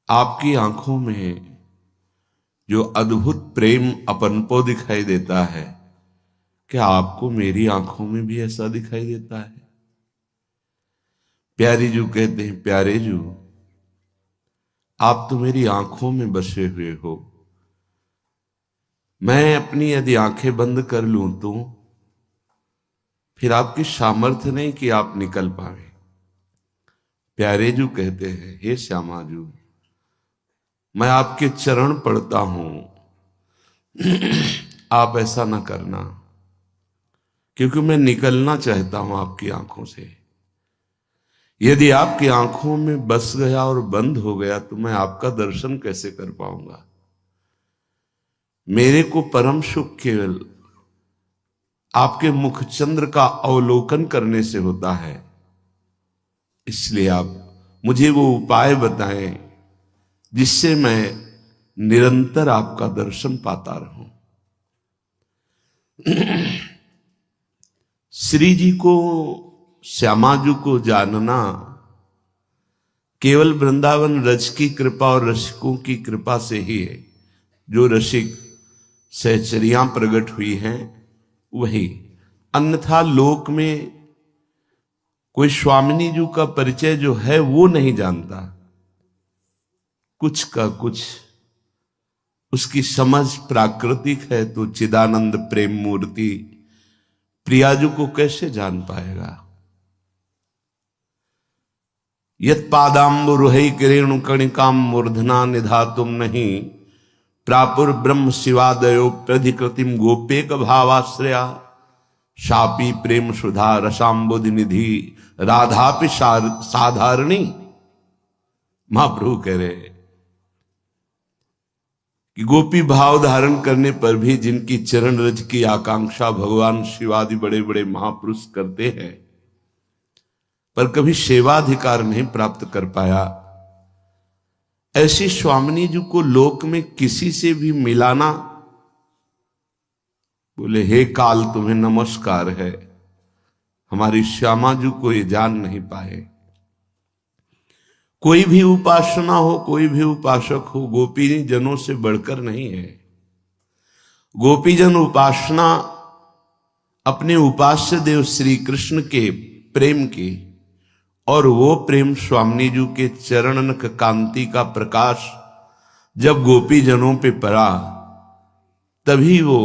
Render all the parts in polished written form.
आपकी आंखों में जो अद्भुत प्रेम अपनपो दिखाई देता है, क्या आपको मेरी आंखों में भी ऐसा दिखाई देता है? प्यारी जू कहते हैं, प्यारे जू आप तो मेरी आंखों में बसे हुए हो। मैं अपनी यदि आंखें बंद कर लूं तो फिर आपकी सामर्थ्य नहीं कि आप निकल पाए। प्यारे जू कहते हैं, हे श्यामा जू मैं आपके चरण पड़ता हूं, आप ऐसा ना करना, क्योंकि मैं निकलना चाहता हूं आपकी आंखों से। यदि आपकी आंखों में बस गया और बंद हो गया तो मैं आपका दर्शन कैसे कर पाऊंगा? मेरे को परम सुख केवल आपके मुख चंद्र का अवलोकन करने से होता है। इसलिए आप मुझे वो उपाय बताएं जिससे मैं निरंतर आपका दर्शन पाता रहूं। श्री जी को, श्यामाजू को जानना केवल वृंदावन रज की कृपा और रसिकों की कृपा से ही है। जो रसिक सहचरियां प्रकट हुई हैं वही, अन्यथा लोक में कोई स्वामिनी जी का परिचय जो है वो नहीं जानता। कुछ का कुछ उसकी समझ प्राकृतिक है तो चिदानंद प्रेम मूर्ति प्रियाजू को कैसे जान पाएगा? यत पादाम्बुरुहै किरेणु कणिकाम मूर्धना निधातुम नहीं प्रापुर ब्रह्म शिवादयो प्रधिकृतिम गोपेक भावाश्रया शापी प्रेम सुधा रसाम्बुधि निधि राधापि साधारणी। महाप्रभु कह रहे कि गोपी भाव धारण करने पर भी जिनकी चरण रज की आकांक्षा भगवान शिवादि बड़े बड़े महापुरुष करते हैं, पर कभी सेवाधिकार नहीं प्राप्त कर पाया, ऐसी स्वामिनी जी को लोक में किसी से भी मिलाना, बोले हे काल तुम्हें नमस्कार है, हमारी श्यामा जी को ये जान नहीं पाए। कोई भी उपासना हो, कोई भी उपासक हो, गोपी जनों से बढ़कर नहीं है। गोपीजन उपासना अपने उपास्य देव श्री कृष्ण के प्रेम की, और वो प्रेम स्वामिनी जी के चरणन कांति का प्रकाश जब गोपी जनों पे पड़ा तभी वो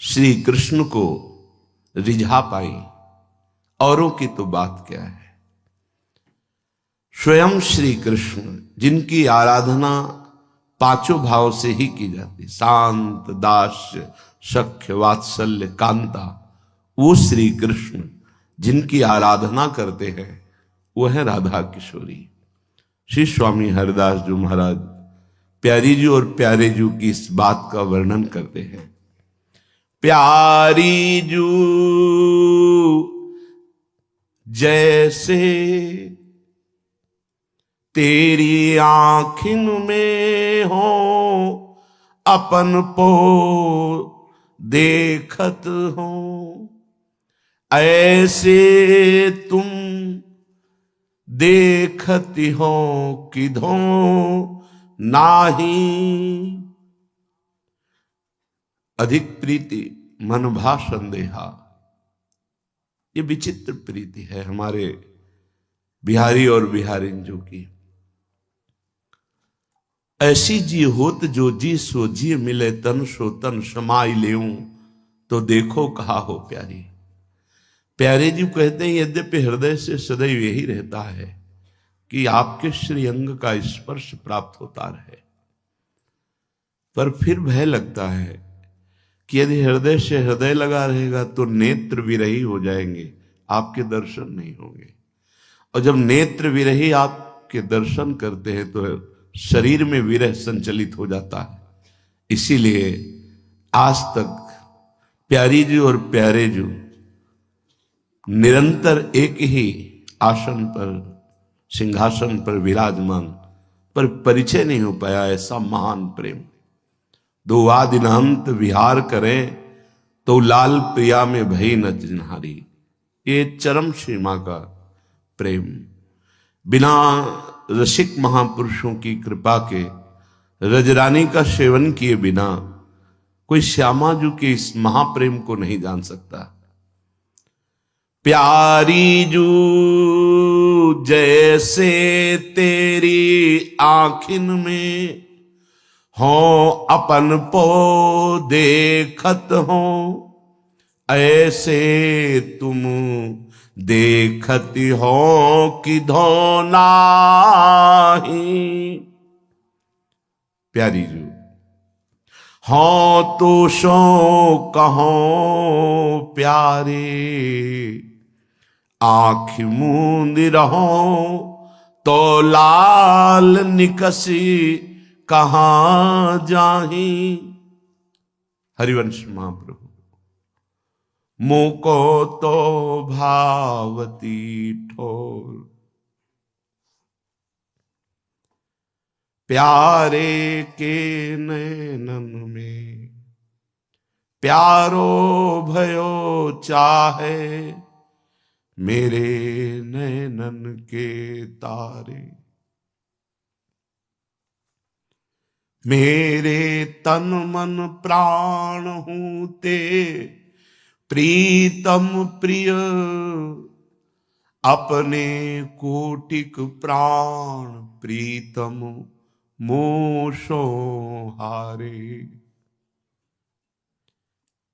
श्री कृष्ण को रिझा पाई। औरों की तो बात क्या है। स्वयं श्री कृष्ण जिनकी आराधना पांचों भाव से ही की जाती, शांत, दास्य, सख्य, वात्सल्य, कांता, वो श्री कृष्ण जिनकी आराधना करते हैं वो है राधा किशोरी। श्री स्वामी हरिदास जी महाराज प्यारी जी और प्यारे जी की इस बात का वर्णन करते हैं। प्यारी जू जैसे तेरी आँखिन में हो अपन पो देखत हो, ऐसे तुम देखती हो किधो नाही। अधिक प्रीति मन भा संदेहा, ये विचित्र प्रीति है हमारे बिहारी और बिहारिन जो की। ऐसी जी होत जो जी सो जी मिले तन सो तन समाई लेऊं, तो देखो कहा हो प्यारी। प्यारे जी कहते हैं यद्यपि हृदय से सदैव यही रहता है कि आपके श्रीअंग का स्पर्श प्राप्त होता रहे, पर फिर भय लगता है कि यदि हृदय से हृदय लगा रहेगा तो नेत्र विरही हो जाएंगे, आपके दर्शन नहीं होंगे। और जब नेत्र विरही आपके दर्शन करते हैं तो शरीर में विरह संचलित हो जाता है। इसीलिए आज तक प्यारी जी और प्यारे जी निरंतर एक ही आसन पर, सिंहासन पर विराजमान, पर परिचय नहीं हो पाया ऐसा महान प्रेम। दो वादिनांत विहार करें तो लाल प्रिया में भई न जिन्हारी, ये चरम सीमा का प्रेम। बिना रसिक महापुरुषों की कृपा के रजरानी का सेवन किए बिना कोई श्यामा जू के इस महाप्रेम को नहीं जान सकता। प्यारी जू जैसे तेरी आँखिन में हो अपन पो देखत हो, ऐसे तुम देखती हो कि धोना ही। प्यारी जू हो तो सो कहो प्यारे, आँख मूंद रहो तो लाल निकसी कहाँ जाही। हरिवंश महाप्रभु मुको तो भावती ठोर, प्यारे के नैनन में प्यारो भयो चाहे, मेरे नैनन के तारे। मेरे तन मन प्राण हूं ते प्रीतम प्रिय, अपने कोटिक प्राण प्रीतम मोशो हारे।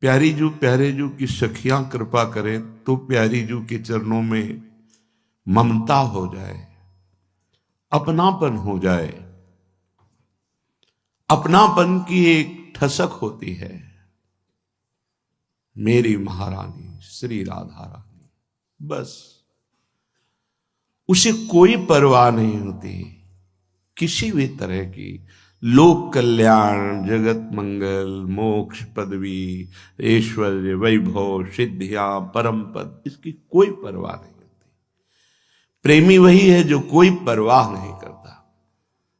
प्यारी जू प्यारे जू की सखियां कृपा करें तो प्यारी जू के चरणों में ममता हो जाए, अपनापन हो जाए। अपनापन की एक ठसक होती है। मेरी महारानी श्री राधा रानी, बस उसे कोई परवाह नहीं होती किसी भी तरह की लोक कल्याण, जगत मंगल, मोक्ष, पदवी, ऐश्वर्य, वैभव, सिद्धियां, परम पद, इसकी कोई परवाह नहीं होती। प्रेमी वही है जो कोई परवाह नहीं करता।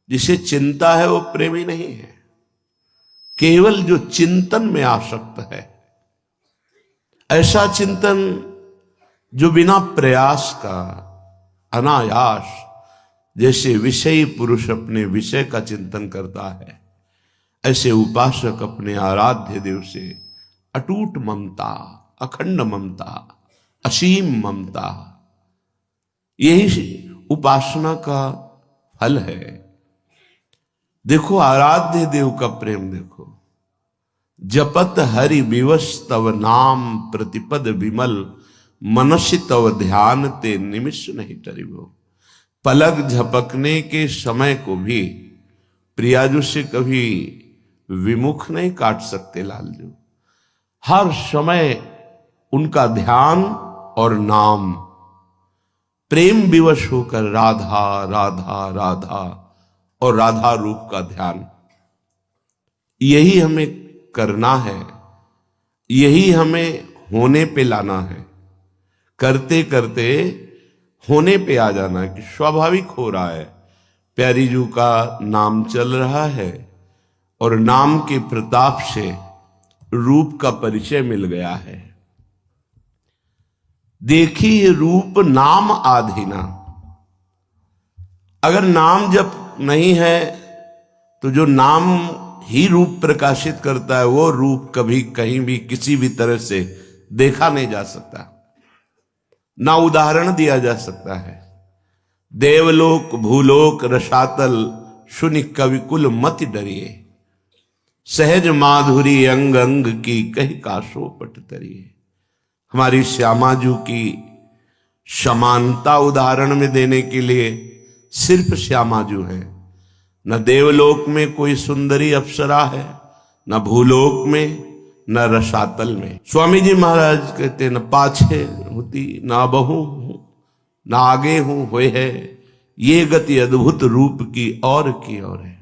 जिसे चिंता है वो प्रेमी नहीं है। केवल जो चिंतन में आसक्त है, ऐसा चिंतन जो बिना प्रयास का अनायास, जैसे विषयी पुरुष अपने विषय का चिंतन करता है, ऐसे उपासक अपने आराध्य देव से अटूट ममता, अखंड ममता, असीम ममता, यही उपासना का फल है। देखो आराध्य देव का प्रेम देखो। जपत हरि विवश तव नाम प्रतिपद विमल, मनसि तव ध्यान ते निमिष नहीं टरिबो। पलक झपकने के समय को भी प्रियाजू से कभी विमुख नहीं काट सकते लालजू। हर समय उनका ध्यान और नाम, प्रेम विवश होकर राधा राधा राधा और राधा रूप का ध्यान, यही हमें करना है, यही हमें होने पे लाना है। करते करते होने पे आ जाना कि स्वाभाविक हो रहा है। प्यारी जू का नाम चल रहा है और नाम के प्रताप से रूप का परिचय मिल गया है। देखिए रूप नाम आधीना। अगर नाम जब नहीं है तो जो नाम ही रूप प्रकाशित करता है, वो रूप कभी कहीं भी किसी भी तरह से देखा नहीं जा सकता, ना उदाहरण दिया जा सकता है। देवलोक भूलोक रसातल सुनि कवि कुल मति डरिए, सहज माधुरी अंग अंग की कही काशो पट तरिए। हमारी श्यामाजू की समानता उदाहरण में देने के लिए सिर्फ श्यामाजू है। न देवलोक में कोई सुंदरी अप्सरा है, न भूलोक में, न रसातल में। स्वामी जी महाराज कहते न पाछे होती न बहु हूं, न आगे हूं हुए है, ये गति अद्भुत रूप की और है।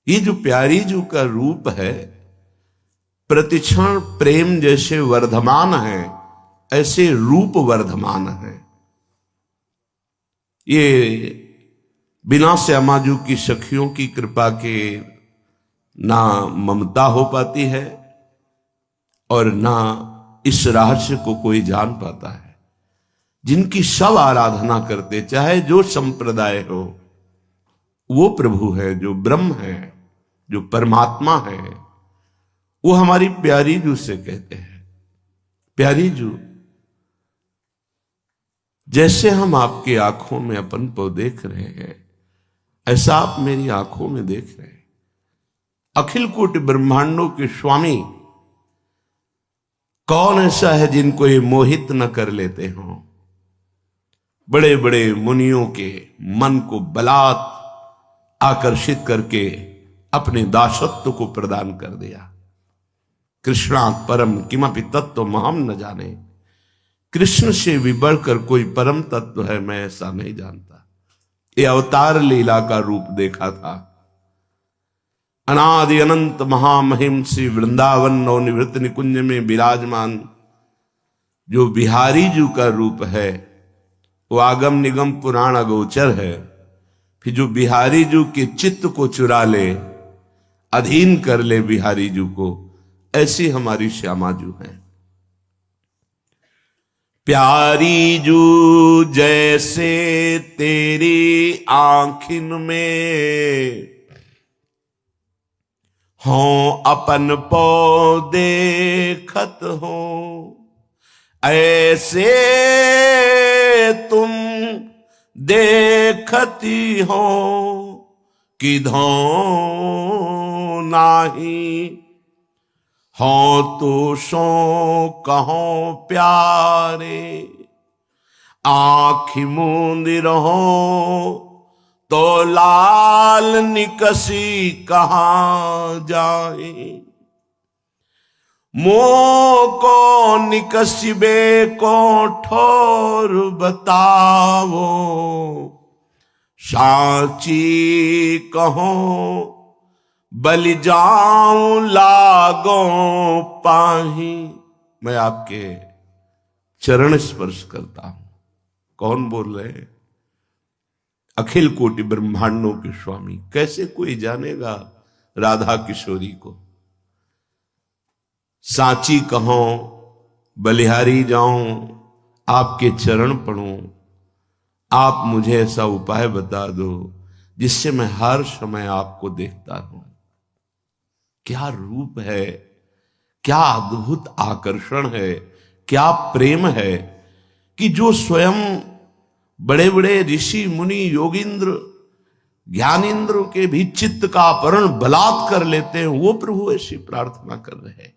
ये जो प्यारी जू का रूप है, प्रतिक्षण प्रेम जैसे वर्धमान है, ऐसे रूप वर्धमान है। ये बिना श्यामाजू की सखियों की कृपा के ना ममता हो पाती है और ना इस रहस्य को कोई जान पाता है। जिनकी सब आराधना करते, चाहे जो संप्रदाय हो, वो प्रभु है, जो ब्रह्म है, जो परमात्मा है, वो हमारी प्यारी जू से कहते हैं, प्यारी जू, जैसे हम आपकी आंखों में अपन को देख रहे हैं, ऐसा आप मेरी आंखों में देख रहे हैं। अखिल कोटि ब्रह्मांडों के स्वामी कौन ऐसा है जिनको ये मोहित न कर लेते हों? बड़े बड़े मुनियों के मन को बलात् आकर्षित करके अपने दासत्व को प्रदान कर दिया। कृष्णात् परम किमपि तत्व महम न जाने, कृष्ण से भी बढ़कर कोई परम तत्व है मैं ऐसा नहीं जानता। ये अवतार लीला का रूप देखा था। अनादि अनंत महामहिम श्री वृंदावन नवनिवृत्त निकुंज में विराजमान जो बिहारी जी का रूप है, वो आगम निगम पुराण अगोचर है। फिर जो बिहारी जी के चित्त को चुरा ले, अधीन कर ले बिहारी जी को, ऐसी हमारी श्यामा जू है। प्यारी जू जैसे तेरी आंखिन में हो अपन पौ देखत हो, ऐसे तुम देखती हो किधो नाही, हो तो सो कहो प्यारे, आँखि मूंद रहो तो लाल निकसी कहाँ जाए, मोह को निकसिबे को ठोर बताओ, साची कहो बलि जाऊं लागो पाही। मैं आपके चरण स्पर्श करता हूं। कौन बोल रहे हैं? अखिल कोटि ब्रह्मांडों के स्वामी। कैसे कोई जानेगा राधा किशोरी को? सांची कहो बलिहारी जाऊं, आपके चरण पढ़ूं, आप मुझे ऐसा उपाय बता दो जिससे मैं हर समय आपको देखता रहूं। क्या रूप है, क्या अद्भुत आकर्षण है, क्या प्रेम है कि जो स्वयं बड़े बड़े ऋषि मुनि योगिंद्र ज्ञानेंद्र के भी चित्त का अपहरण बलात् कर लेते हैं, वो प्रभु ऐसी प्रार्थना कर रहे हैं।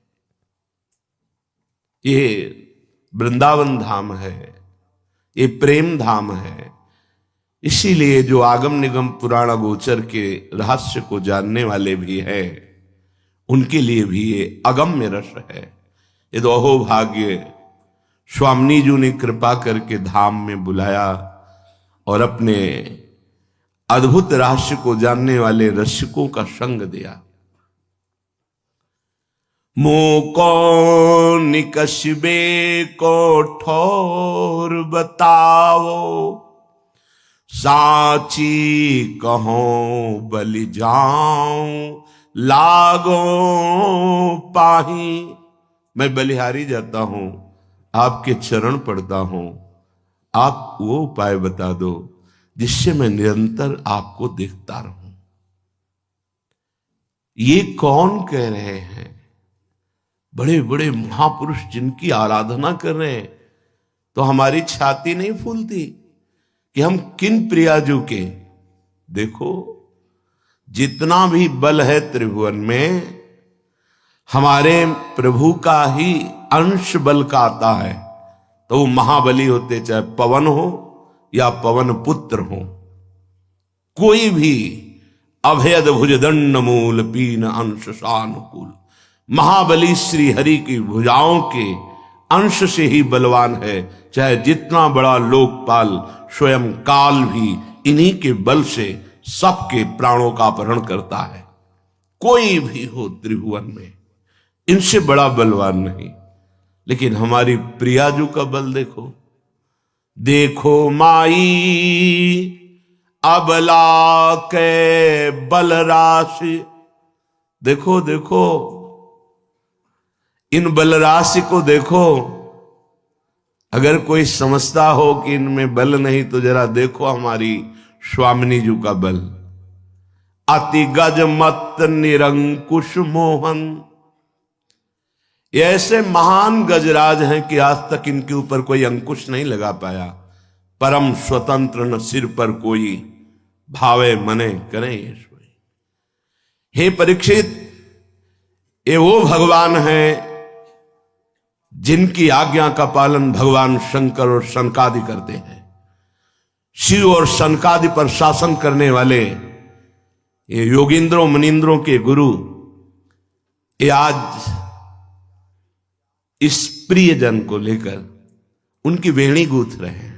ये वृंदावन धाम है, ये प्रेम धाम है। इसीलिए जो आगम निगम पुराण गोचर के रहस्य को जानने वाले भी हैं, उनके लिए भी ये अगम्य रस है। ये तो अहोभाग्य स्वामी जी ने कृपा करके धाम में बुलाया और अपने अद्भुत रहस्य को जानने वाले रसिकों का संग दिया। मुंह को निकशबे को ठोर बताओ, साची कहो बलि जाऊं लागो पाही। मैं बलिहारी जाता हूं, आपके चरण पड़ता हूं, आप वो उपाय बता दो जिससे मैं निरंतर आपको देखता रहूं। ये कौन कह रहे हैं? बड़े बड़े महापुरुष जिनकी आराधना कर रहे हैं। तो हमारी छाती नहीं फूलती कि हम किन प्रियाजू के। देखो, जितना भी बल है त्रिभुवन में, हमारे प्रभु का ही अंश बल का आता है। तो वो महाबली होते, चाहे पवन हो या पवन पुत्र हो, कोई भी अभेद भुजदंड मूल पीन अंश सानुकूल। महाबली श्री हरि की भुजाओं के अंश से ही बलवान है। चाहे जितना बड़ा लोकपाल स्वयं काल भी इन्हीं के बल से सबके प्राणों का अपहरण करता है। कोई भी हो त्रिभुवन में, इनसे बड़ा बलवान नहीं। लेकिन हमारी प्रियाजू का बल देखो। देखो माई अबला के बल राशि, देखो देखो इन बल राशि को देखो। अगर कोई समझता हो कि इनमें बल नहीं तो जरा देखो हमारी स्वामिनी जी का बल। अति गज मत निरंकुश मोहन, ये ऐसे महान गजराज हैं कि आज तक इनके ऊपर कोई अंकुश नहीं लगा पाया। परम स्वतंत्र न सिर पर कोई, भावे मने करें ये सोई। हे परीक्षित, ये वो भगवान हैं जिनकी आज्ञा का पालन भगवान शंकर और सनकादि करते हैं। शिव और सनकादि पर शासन करने वाले ये योगींद्रों मुनींद्रों के गुरु, ये आज इस प्रियजन को लेकर उनकी वेणी गूंथ रहे हैं।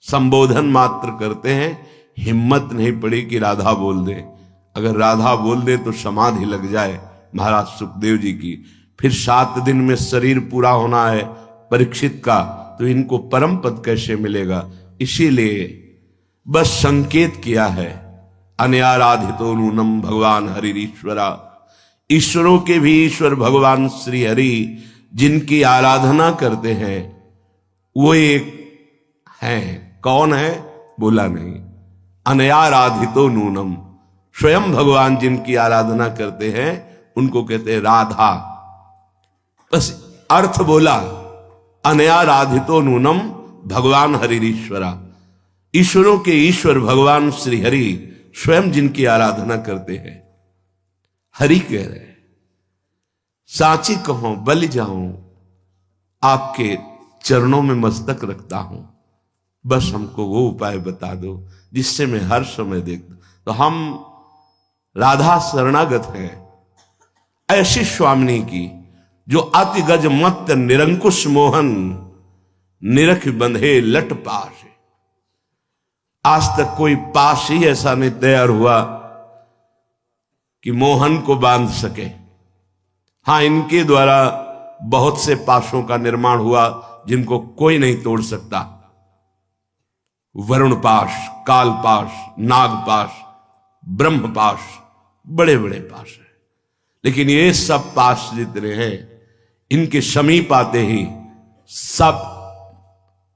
संबोधन मात्र करते हैं, हिम्मत नहीं पड़ी कि राधा बोल दे। अगर राधा बोल दे तो समाधि लग जाए महाराज सुखदेव जी की। फिर 7 दिन में शरीर पूरा होना है परीक्षित का, तो इनको परम पद कैसे मिलेगा। इसीलिए बस संकेत किया है, अनयाराधितो नूनम भगवान हरिरीश्वरा। ईश्वरों के भी ईश्वर भगवान श्री हरि जिनकी आराधना करते हैं वो एक हैं। कौन है बोला नहीं। अनयाराधितो नूनम, स्वयं भगवान जिनकी आराधना करते हैं उनको कहते हैं राधा। बस अर्थ बोला, अनयाराधितो नूनम भगवान हरिरीश्वरा। ईश्वरों के ईश्वर भगवान श्री हरि स्वयं जिनकी आराधना करते हैं। हरि कह रहे हैं, साची कहो बलि जाऊं, आपके चरणों में मस्तक रखता हूं, बस हमको वो उपाय बता दो जिससे मैं हर समय देखता। तो हम राधा शरणागत हैं ऐसी स्वामिनी की जो अति गज मत निरंकुश मोहन, निरख बंधे लट पाश। आज तक कोई पास ही ऐसा नहीं तैयार हुआ कि मोहन को बांध सके। हां, इनके द्वारा बहुत से पाशों का निर्माण हुआ जिनको कोई नहीं तोड़ सकता। वरुण पाश, काल पाश, नाग पाश, ब्रह्म पाश, बड़े बड़े पाश हैं। लेकिन ये सब पाश जितने हैं इनके समीप आते ही सब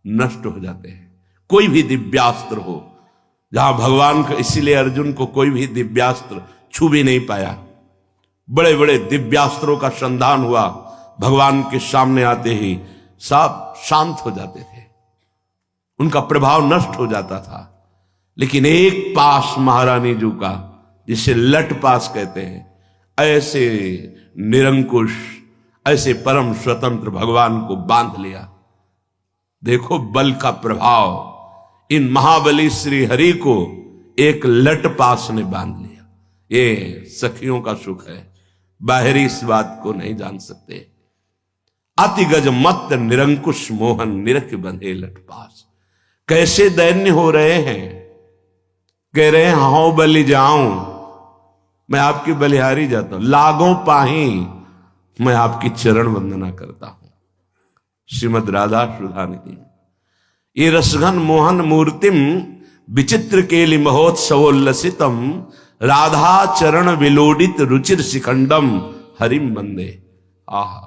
नष्ट हो जाते हैं। कोई भी दिव्यास्त्र हो, जहां भगवान का, इसीलिए अर्जुन को कोई भी दिव्यास्त्र छू भी नहीं पाया। बड़े बड़े दिव्यास्त्रों का संधान हुआ, भगवान के सामने आते ही सब शांत हो जाते थे, उनका प्रभाव नष्ट हो जाता था। लेकिन एक पास महारानी जी का, जिसे लट पास कहते हैं, ऐसे निरंकुश, ऐसे परम स्वतंत्र भगवान को बांध लिया। देखो बल का प्रभाव, इन महाबली श्री हरि को एक लट पास ने बांध लिया। ये सखियों का सुख है, बाहरी इस बात को नहीं जान सकते। अति गज मत निरंकुश मोहन, निरख बंधे लट पास। कैसे दैन्य हो रहे हैं, कह रहे हैं हाउ बलि जाऊं, मैं आपकी बलिहारी जाता हूं, लागों पाही मैं आपकी चरण वंदना करता हूं। श्रीमद राधा सुधा निधि। ये रसघन मोहन मूर्तिम विचित्र केलि महोत्सवोल्लसितम, राधा चरण विलोडित रुचिर शिखंडम हरिम बंदे। आह,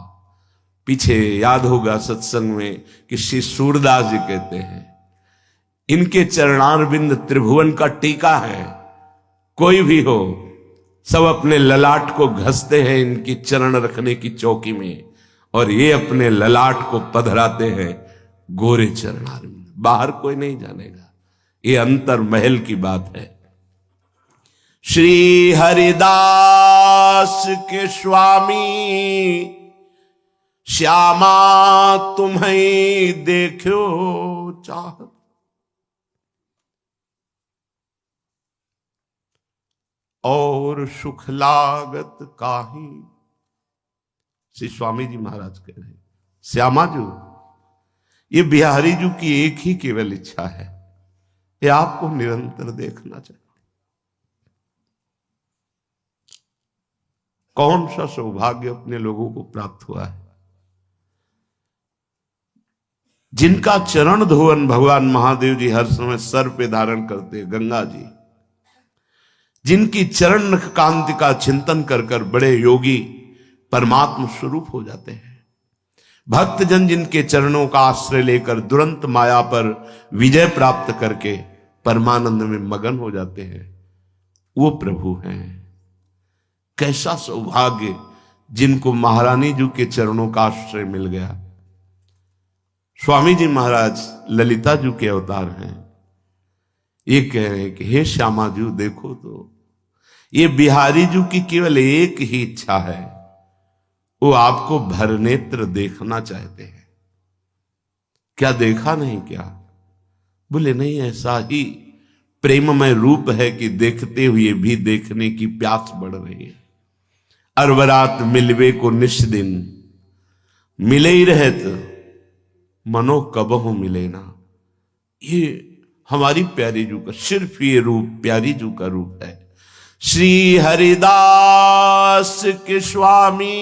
पीछे याद होगा सत्संग में कि श्री सूरदास जी कहते हैं इनके चरणारविंद त्रिभुवन का टीका है। कोई भी हो, सब अपने ललाट को घसते हैं इनकी चरण रखने की चौकी में, और ये अपने ललाट को पधराते हैं गोरे चरणारविंद। बाहर कोई नहीं जानेगा, ये अंतर महल की बात है। श्री हरिदास के स्वामी श्यामा तुम्हें देखो चाहत, और सुख लागत काही। श्री स्वामी जी महाराज कह रहे हैं, श्यामा जी, ये बिहारी जी की एक ही केवल इच्छा है, ये आपको निरंतर देखना चाहिए। कौन सा सौभाग्य अपने लोगों को प्राप्त हुआ है, जिनका चरण धोवन भगवान महादेव जी हर समय सर पे धारण करते, गंगा जी, जिनकी चरण कांति का चिंतन कर कर बड़े योगी परमात्म स्वरूप हो जाते हैं। भक्त जन जिनके चरणों का आश्रय लेकर दुरंत माया पर विजय प्राप्त करके परमानंद में मगन हो जाते हैं, वो प्रभु हैं। कैसा सौभाग्य जिनको महारानी जी के चरणों का आश्रय मिल गया। स्वामी जी महाराज ललिता जी के अवतार हैं। ये कह रहे हैं कि हे श्यामा जी देखो, तो ये बिहारी जी की केवल एक ही इच्छा है, वो आपको भर नेत्र देखना चाहते हैं। क्या देखा नहीं क्या? बोले नहीं, ऐसा ही प्रेममय रूप है कि देखते हुए भी देखने की प्यास बढ़ रही है। अरबरात मिलवे को निश दिन, मिले ही रहत मनो कबहु मिले ना। ये हमारी प्यारी जू का सिर्फ ये रूप प्यारी जू का रूप है। श्री हरिदास के स्वामी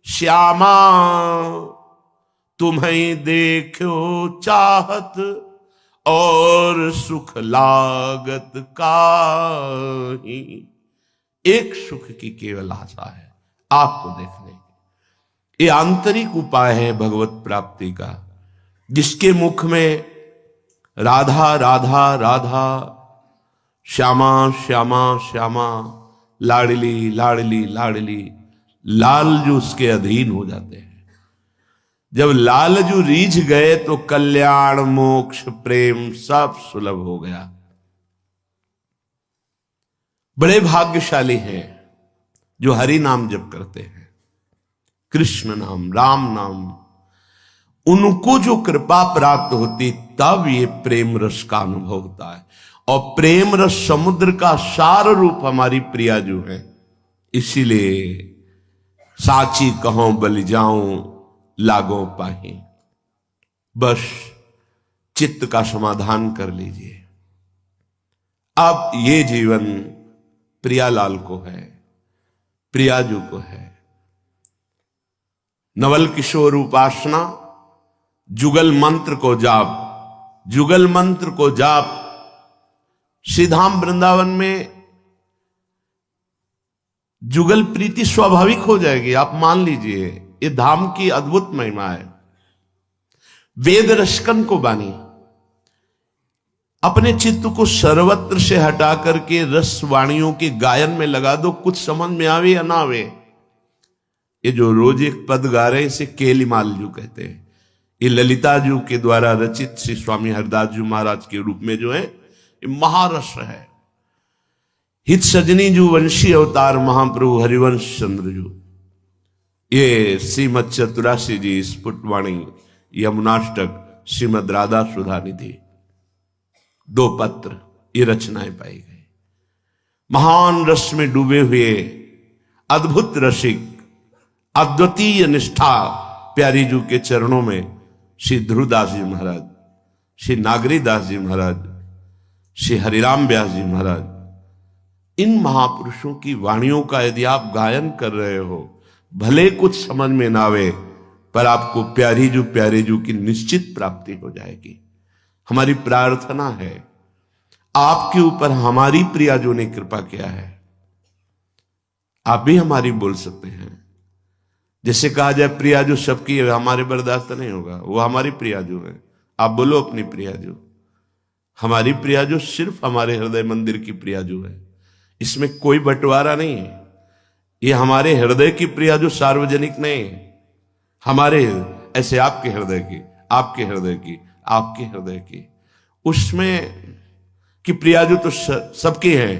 श्यामा, तुम्हें देखो चाहत और सुख लागत काही। एक सुख की केवल आशा है, आपको देखने की। ये आंतरिक उपाय है भगवत प्राप्ति का, जिसके मुख में राधा राधा राधा, श्यामा श्यामा श्यामा, लाडली लाडली लाडली, लाल जो उसके अधीन हो जाते हैं। जब लालजू रीझ गए तो कल्याण मोक्ष प्रेम सब सुलभ हो गया। बड़े भाग्यशाली हैं जो हरि नाम जप करते हैं, कृष्ण नाम राम नाम। उनको जो कृपा प्राप्त होती तब ये प्रेम रस का अनुभव होता है। और प्रेम रस समुद्र का सार रूप हमारी प्रिया जो है। इसीलिए साची कहो बलि जाऊं लागो पाही, बस चित्त का समाधान कर लीजिए। अब ये जीवन प्रियालाल को है, प्रियाजू को है। नवल किशोर उपासना, जुगल मंत्र को जाप, जुगल मंत्र को जाप। श्रीधाम वृंदावन में जुगल प्रीति स्वाभाविक हो जाएगी, आप मान लीजिए। ये धाम की अद्भुत महिमा है। वेद रसकन को बानी, अपने चित्त को सर्वत्र से हटा करके रस वाणियों के गायन में लगा दो, कुछ समझ में आवे या ना आवे। ये जो रोज एक पद गा रहे इसे केलिमाल जू कहते हैं। ये ललिता जू के द्वारा रचित श्री स्वामी हरदास जी महाराज के रूप में जो है ये महारस है। हित सजनी जू वंशी अवतार महाप्रभु हरिवंश चंद्र जू, ये श्रीमद चतुरासी जी स्फुटवाणी यमुनाष्टक श्रीमद राधा सुधा निधि, 2 पत्र, ये रचनाएं पाई गई। महान रस में डूबे हुए अद्भुत रसिक, अद्वितीय निष्ठा प्यारी जू के चरणों में श्री ध्रुवदास जी महाराज, श्री नागरीदास जी महाराज, श्री हरिराम व्यास जी महाराज, इन महापुरुषों की वाणियों का यदि आप गायन कर रहे हो, भले कुछ समझ में ना आवे, पर आपको प्यारी जू की निश्चित प्राप्ति हो जाएगी। हमारी प्रार्थना है, आपके ऊपर हमारी प्रियाजू ने कृपा किया है, आप भी हमारी बोल सकते हैं। जैसे कहा जाए प्रियाजू सबकी है, हमारे बर्दाश्त नहीं होगा, वो हमारी प्रियाजू है। आप बोलो अपनी प्रियाजू। हमारी प्रियाजू सिर्फ हमारे हृदय मंदिर की प्रियाजू है, इसमें कोई बंटवारा नहीं है। ये हमारे हृदय की प्रियाजू सार्वजनिक नहीं है, हमारे ऐसे आपके हृदय की, आपके हृदय की, आपके हृदय की, उसमें कि प्रियाजू तो सबकी है,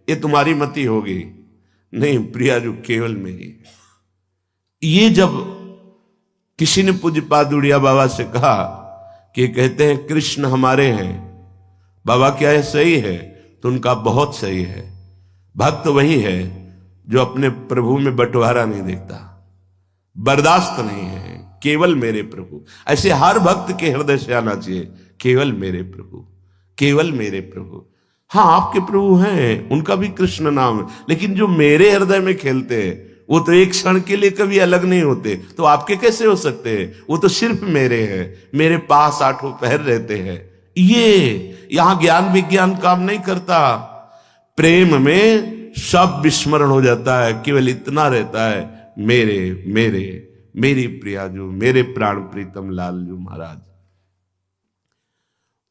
ये तुम्हारी मति होगी। नहीं, प्रियाजू केवल मेरी। ये जब किसी ने पूज्य पादुड़िया बाबा से कहा कि कहते हैं कृष्ण हमारे हैं, बाबा क्या है सही है? तो उनका बहुत सही है। भक्त वही है जो अपने प्रभु में बंटवारा नहीं देखता, बर्दाश्त नहीं है, केवल मेरे प्रभु। ऐसे हर भक्त के हृदय से आना चाहिए, केवल मेरे प्रभु, केवल मेरे प्रभु। हाँ, आपके प्रभु हैं, उनका भी कृष्ण नाम है, लेकिन जो मेरे हृदय में खेलते हैं वो तो एक क्षण के लिए कभी अलग नहीं होते, तो आपके कैसे हो सकते हैं? वो तो सिर्फ मेरे हैं, मेरे पास आठों पहर रहते हैं। ये यहां ज्ञान विज्ञान काम नहीं करता। प्रेम में सब विस्मरण हो जाता है, केवल इतना रहता है, मेरे मेरे मेरी प्रियाजू, मेरे प्राण प्रीतम लालजू महाराज।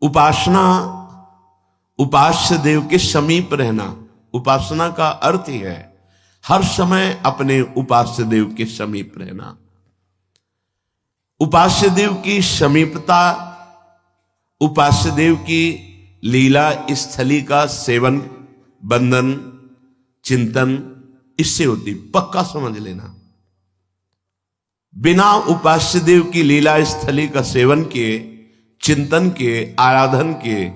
उपासना, उपास्य देव के समीप रहना, उपासना का अर्थ ही है हर समय अपने उपास्य देव के समीप रहना। उपास्य देव की समीपता, उपास्य देव की लीला स्थली का सेवन, बंधन, चिंतन इससे होती, पक्का समझ लेना। बिना उपास्य देव की लीला स्थली का सेवन किए, चिंतन के, आराधन के,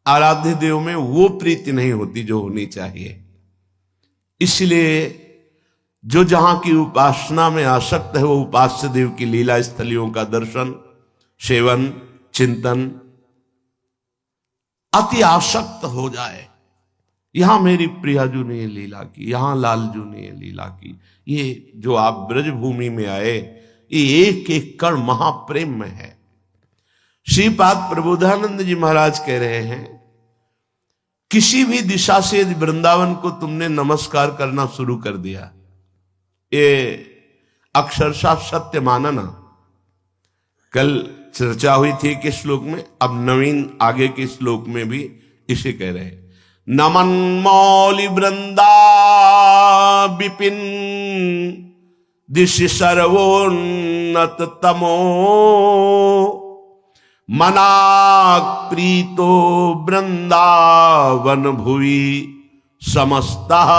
आराध्य देव में वो प्रीति नहीं होती जो होनी चाहिए। इसलिए जो जहां की उपासना में आसक्त है वो उपास्य देव की लीला स्थलियों का दर्शन, सेवन, चिंतन अति आसक्त हो जाए। यहां मेरी प्रियाजू ने ये लीला की, यहां लालजू ने ये लीला की। ये जो आप ब्रजभूमि में आए, ये एक एक कण महाप्रेम में है। श्रीपाद प्रबोधानंद जी महाराज कह रहे हैं, किसी भी दिशा से वृंदावन को तुमने नमस्कार करना शुरू कर दिया, ये अक्षरशः सत्य मानना। कल चर्चा हुई थी कि श्लोक में, अब नवीन आगे के श्लोक में भी इसे कह रहे हैं। नमन मौलि वृंदा विपिन दिशि सर्वोन्नत तमो मनाक प्रीतो वृंदावन भुवि समस्तः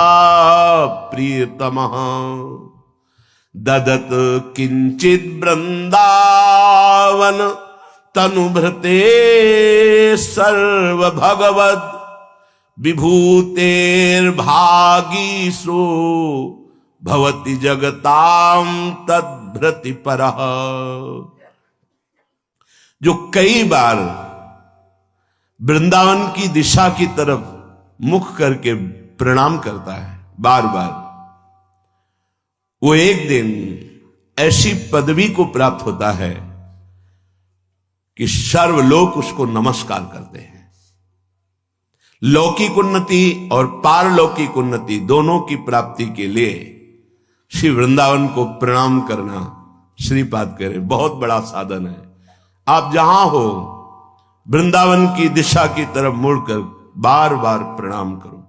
प्रियतमः ददत किंचित वृंदावन तनुभृते सर्व भगवद विभूतेर्भागी सो भवति जगताम तद्भृति परः। जो कई बार वृंदावन की दिशा की तरफ मुख करके प्रणाम करता है, बार बार, वो एक दिन ऐसी पदवी को प्राप्त होता है कि सर्वलोक उसको नमस्कार करते हैं। लौकिक उन्नति और पारलौकिक उन्नति दोनों की प्राप्ति के लिए श्री वृंदावन को प्रणाम करना, श्रीपाद कह रहे, बहुत बड़ा साधन है। आप जहां हो वृंदावन की दिशा की तरफ मुड़कर बार बार प्रणाम करो।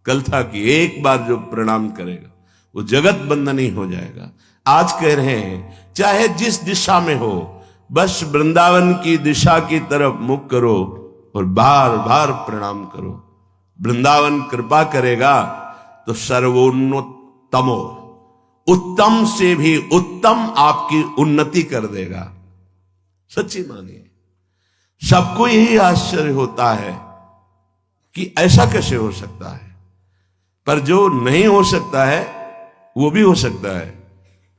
कल था कि एक बार जो प्रणाम करेगा वो जगत बंधनी हो जाएगा। आज कह रहे हैं चाहे जिस दिशा में हो, बस वृंदावन की दिशा की तरफ मुख करो और बार बार प्रणाम करो। वृंदावन कृपा करेगा तो सर्वोन्नतमो, उत्तम से भी उत्तम आपकी उन्नति कर देगा। सच्ची मानिए, सबको यही आश्चर्य होता है कि ऐसा कैसे हो सकता है, पर जो नहीं हो सकता है वो भी हो सकता है,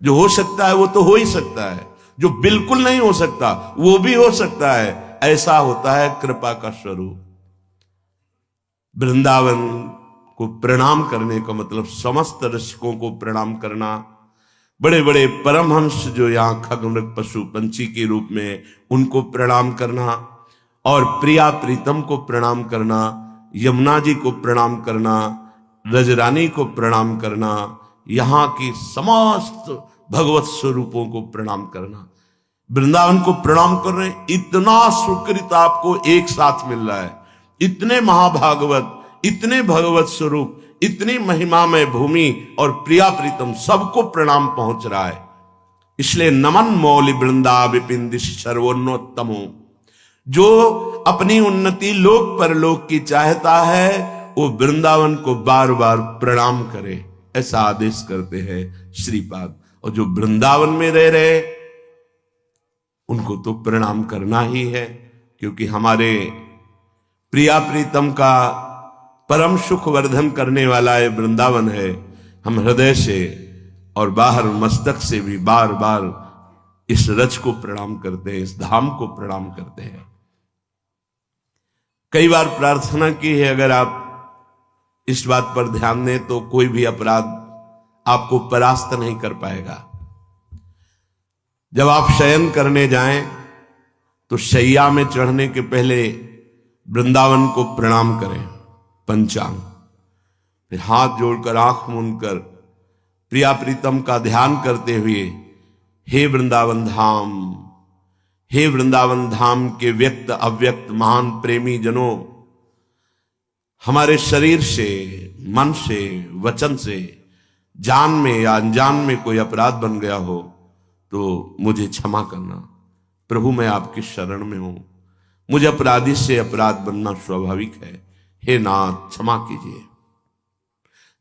जो हो सकता है वो तो हो ही सकता है, जो बिल्कुल नहीं हो सकता वो भी हो सकता है। ऐसा होता है कृपा का स्वरूप। वृंदावन को प्रणाम करने का मतलब समस्त रसिकों को प्रणाम करना, बड़े बड़े परमहंस जो यहाँ खगमृग पशु पंछी के रूप में, उनको प्रणाम करना, और प्रिया प्रीतम को प्रणाम करना, यमुना जी को प्रणाम करना, रजरानी को प्रणाम करना, यहाँ की समस्त भगवत स्वरूपों को प्रणाम करना। वृंदावन को प्रणाम कर रहे हैं, इतना सुकृत आपको एक साथ मिल रहा है। इतने महाभागवत, इतने भगवत स्वरूप, इतनी महिमामय भूमि और प्रिया प्रीतम सबको प्रणाम पहुंच रहा है। इसलिए नमन मौलि वृंदा विपिन दिशि सर्वोन्नतमो, जो अपनी उन्नति लोक परलोक की चाहता है वो वृंदावन को बार बार प्रणाम करे, ऐसा आदेश करते हैं श्रीपाद। और जो वृंदावन में रह रहे उनको तो प्रणाम करना ही है, क्योंकि हमारे प्रिया प्रीतम का परम सुख वर्धन करने वाला ये वृंदावन है। हम हृदय से और बाहर मस्तक से भी बार बार इस रज को प्रणाम करते हैं, इस धाम को प्रणाम करते हैं। कई बार प्रार्थना की है, अगर आप इस बात पर ध्यान दें तो कोई भी अपराध आपको परास्त नहीं कर पाएगा। जब आप शयन करने जाएं तो शैया में चढ़ने के पहले वृंदावन को प्रणाम करें, पंचांग, फिर हाथ जोड़कर आंख मूंदकर प्रिया प्रीतम का ध्यान करते हुए हे वृंदावन धाम, हे वृंदावन धाम के व्यक्त अव्यक्त महान प्रेमी जनों, हमारे शरीर से, मन से, वचन से, जान में या अनजान में कोई अपराध बन गया हो तो मुझे क्षमा करना। प्रभु मैं आपकी शरण में हूं, मुझे अपराधी से अपराध बनना स्वाभाविक है। हे नाथ क्षमा कीजिए।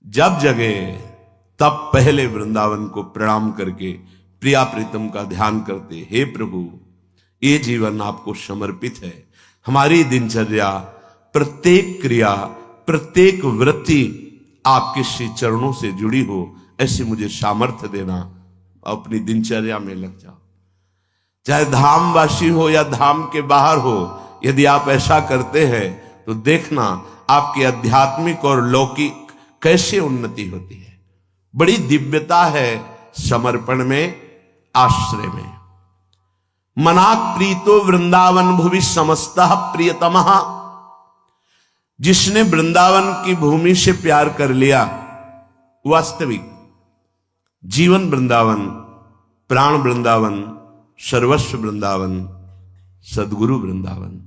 जब जगे तब पहले वृंदावन को प्रणाम करके प्रिया प्रीतम का ध्यान करते, हे प्रभु ये जीवन आपको समर्पित है। हमारी दिनचर्या, प्रत्येक क्रिया, प्रत्येक वृत्ति आपके श्री चरणों से जुड़ी हो, ऐसे मुझे सामर्थ्य देना। अपनी दिनचर्या में लग जाओ, चाहे धामवासी हो या धाम के बाहर हो। यदि आप ऐसा करते हैं तो देखना आपकी आध्यात्मिक और लौकिक कैसे उन्नति होती है। बड़ी दिव्यता है समर्पण में, आश्रय में। मनाक प्रीतो वृंदावन भुवि समस्तः प्रियतमः। जिसने वृंदावन की भूमि से प्यार कर लिया, वास्तविक जीवन वृंदावन, प्राण वृंदावन, सर्वस्व वृंदावन, सदगुरु वृंदावन।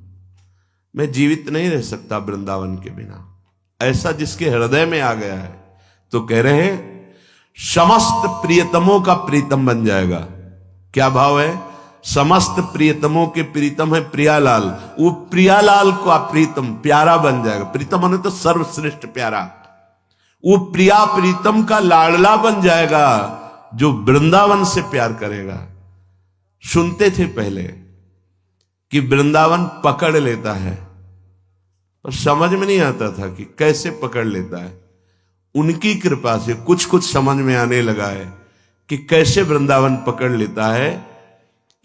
मैं जीवित नहीं रह सकता वृंदावन के बिना, ऐसा जिसके हृदय में आ गया है तो कह रहे हैं समस्त प्रियतमों का प्रीतम बन जाएगा। क्या भाव है? समस्त प्रियतमों के प्रीतम है प्रियालाल, वो प्रियालाल का प्रीतम प्यारा बन जाएगा। प्रीतम ने तो सर्वश्रेष्ठ प्यारा, वो प्रिया प्रीतम का लाडला बन जाएगा जो वृंदावन से प्यार करेगा। सुनते थे पहले कि वृंदावन पकड़ लेता है, और समझ में नहीं आता था कि कैसे पकड़ लेता है। उनकी कृपा से कुछ कुछ समझ में आने लगा है कि कैसे वृंदावन पकड़ लेता है,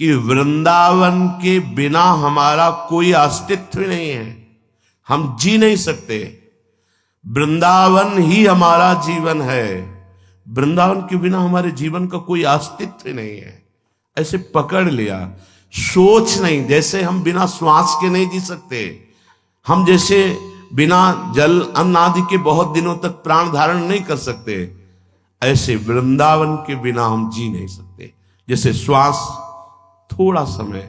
कि वृंदावन के बिना हमारा कोई अस्तित्व नहीं है, हम जी नहीं सकते। वृंदावन ही हमारा जीवन है, वृंदावन के बिना हमारे जीवन का कोई अस्तित्व नहीं है। ऐसे पकड़ लिया, सोच नहीं। जैसे हम बिना श्वास के नहीं जी सकते, हम जैसे बिना जल अन्न आदि के बहुत दिनों तक प्राण धारण नहीं कर सकते, ऐसे वृंदावन के बिना हम जी नहीं सकते। जैसे श्वास थोड़ा समय,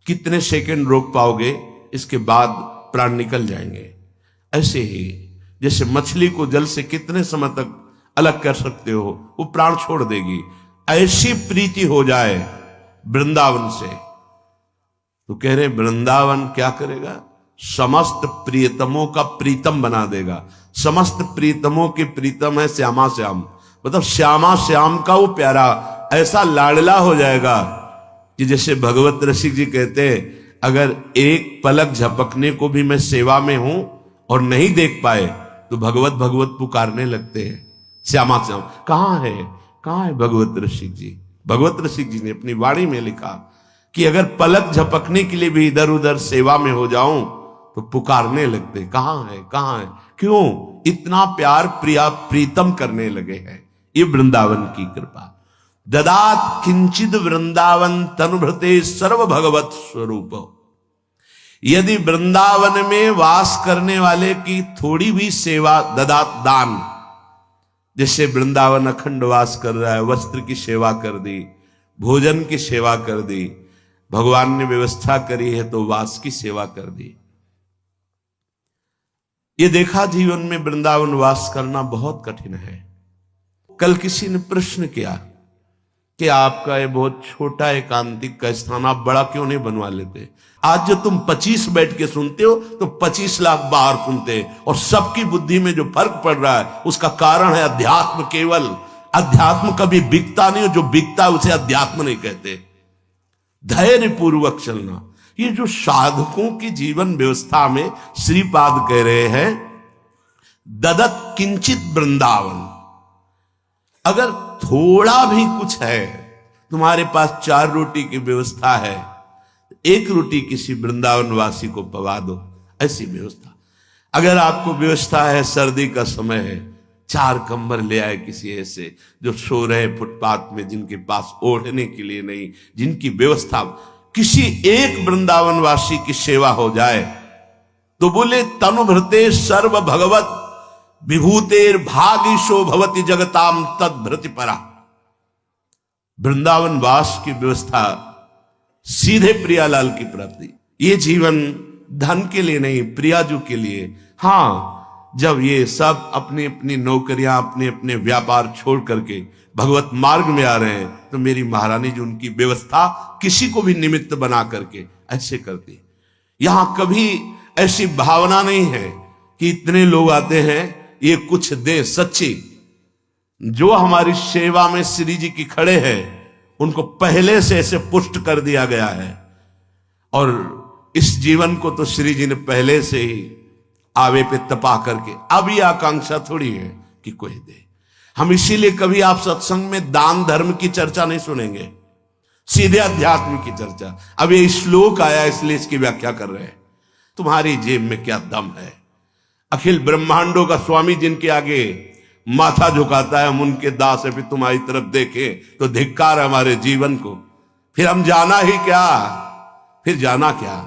कितने सेकंड रोक पाओगे, इसके बाद प्राण निकल जाएंगे। ऐसे ही जैसे मछली को जल से कितने समय तक अलग कर सकते हो, वो प्राण छोड़ देगी। ऐसी प्रीति हो जाए वृंदावन से, तो कह रहे वृंदावन क्या करेगा? समस्त प्रियतमों का प्रीतम बना देगा। समस्त प्रियतमों के प्रीतम है श्यामा श्याम, मतलब श्यामा श्याम का वो प्यारा ऐसा लाडला हो जाएगा कि जैसे भगवत रसिक जी कहते हैं, अगर एक पलक झपकने को भी मैं सेवा में हूं और नहीं देख पाए तो भगवत भगवत पुकारने लगते हैं। श्यामा श्याम कहां है, कहां है भगवत रसिक जी? भगवत रसिक जी ने अपनी वाणी में लिखा कि अगर पलक झपकने के लिए भी इधर उधर सेवा में हो जाऊं तो पुकारने लगते, कहां है, कहां है? क्यों? इतना प्यार प्रिया प्रीतम करने लगे हैं। ये वृंदावन की कृपा। ददात किंचिद वृंदावन तनुभृते सर्व भगवत स्वरूप। यदि वृंदावन में वास करने वाले की थोड़ी भी सेवा, ददात दान, जैसे वृंदावन अखंड वास कर रहा है, वस्त्र की सेवा कर दी, भोजन की सेवा कर दी, भगवान ने व्यवस्था करी है तो वास की सेवा कर दी। ये देखा जीवन में वृंदावन वास करना बहुत कठिन है। कल किसी ने प्रश्न किया कि आपका ये बहुत छोटा एकांतिक का स्थान, आप बड़ा क्यों नहीं बनवा लेते? आज जो तुम 25 बैठ के सुनते हो तो 25 लाख बाहर सुनते हैं, और सबकी बुद्धि में जो फर्क पड़ रहा है उसका कारण है अध्यात्म। केवल अध्यात्म कभी बिकता नहीं, जो बिकता है उसे अध्यात्म नहीं कहते। धैर्य पूर्वक चलना, ये जो साधकों की जीवन व्यवस्था में श्रीपाद कह रहे हैं, ददत किंचित वृंदावन। अगर थोड़ा भी कुछ है, तुम्हारे पास 4 रोटी की व्यवस्था है, एक रोटी किसी वृंदावन वासी को पवा दो, ऐसी व्यवस्था। अगर आपको व्यवस्था है, सर्दी का समय है, 4 कंबल ले आए किसी ऐसे जो सो रहे फुटपाथ में, जिनके पास ओढ़ने के लिए नहीं, जिनकी व्यवस्था, किसी एक वृंदावन वासी की सेवा हो जाए तो बोले तनुभृते सर्व भगवत विभूतेर भागीशो भवति जगताम तद भृति परा। वृंदावन वास की व्यवस्था, सीधे प्रियालाल की प्राप्ति। ये जीवन धन के लिए नहीं, प्रियाजू के लिए। हां, जब ये सब अपनी अपनी नौकरियां, अपने अपने व्यापार छोड़ करके भगवत मार्ग में आ रहे हैं, तो मेरी महारानी जी उनकी व्यवस्था किसी को भी निमित्त बना करके ऐसे करती। यहां कभी ऐसी भावना नहीं है कि इतने लोग आते हैं ये कुछ दे। सच्ची जो हमारी सेवा में श्री जी की खड़े हैं उनको पहले से ऐसे पुष्ट कर दिया गया है, और इस जीवन को तो श्री जी ने पहले से ही आवे पे तपा करके, अब ये आकांक्षा थोड़ी है कि कोई दे। हम इसीलिए कभी आप सत्संग में दान धर्म की चर्चा नहीं सुनेंगे, सीधे अध्यात्म की चर्चा। अब ये श्लोक आया इसलिए इसकी व्याख्या कर रहे हैं। तुम्हारी जेब में क्या दम है? अखिल ब्रह्मांडों का स्वामी जिनके आगे माथा झुकाता है, हम उनके दास है, फिर तुम्हारी तरफ देखें तो धिक्कार है हमारे जीवन को। फिर हम जाना ही क्या, फिर जाना क्या?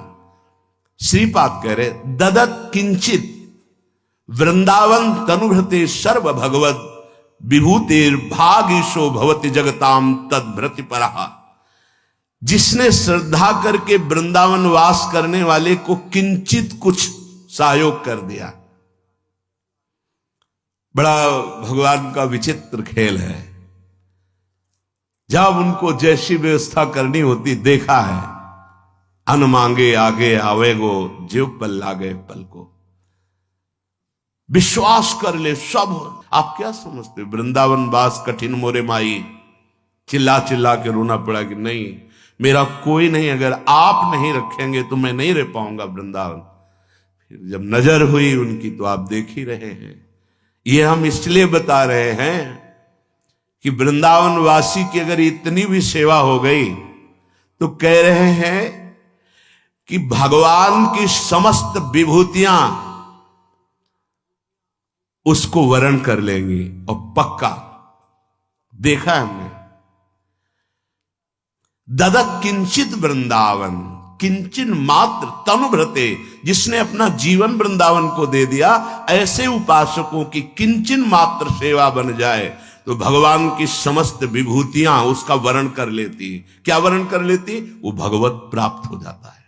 श्रीपाद कह रहे ददत किंचित वृंदावन तनुभृते सर्व भगवत विभूतेर भागीशो भवति जगताम तद्भृति परहा। जिसने श्रद्धा करके वृंदावन वास करने वाले को किंचित कुछ सहयोग कर दिया। बड़ा भगवान का विचित्र खेल है। जब उनको जैसी व्यवस्था करनी होती, देखा है, अन मांगे आगे आवेगो, जीव पल लागे पल को। विश्वास कर ले सब। आप क्या समझते, वृंदावन वास कठिन मोरे माई, चिल्ला चिल्ला के रोना पड़ा कि नहीं मेरा कोई नहीं, अगर आप नहीं रखेंगे तो मैं नहीं रह पाऊंगा वृंदावन। फिर जब नजर हुई उनकी तो आप देख ही रहे हैं। ये हम इसलिए बता रहे हैं कि वृंदावन वासी की अगर इतनी भी सेवा हो गई तो कह रहे हैं कि भगवान की समस्त विभूतियां उसको वरण कर लेंगी। और पक्का देखा है हमने। ददत किंचित वृंदावन, किंचन मात्र तनुभृते, जिसने अपना जीवन वृंदावन को दे दिया, ऐसे उपासकों की किंचन मात्र सेवा बन जाए तो भगवान की समस्त विभूतियां उसका वर्ण कर लेती। क्या वर्ण कर लेती? वो भगवत प्राप्त हो जाता है।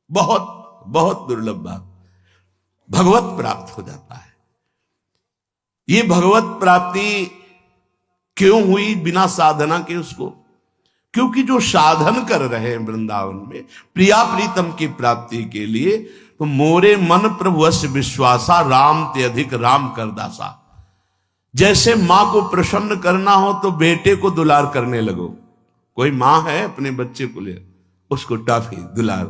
बहुत बहुत दुर्लभ बात, भगवत प्राप्त हो जाता है। ये भगवत प्राप्ति क्यों हुई बिना साधना के उसको? क्योंकि जो साधन कर रहे हैं वृंदावन में प्रिया प्रीतम की प्राप्ति के लिए, तो मोरे मन प्रभु अस्य विश्वासा, राम ते अधिक राम कर दासा। जैसे मां को प्रसन्न करना हो तो बेटे को दुलार करने लगो। कोई मां है अपने बच्चे को ले उसको टाफी दुलार,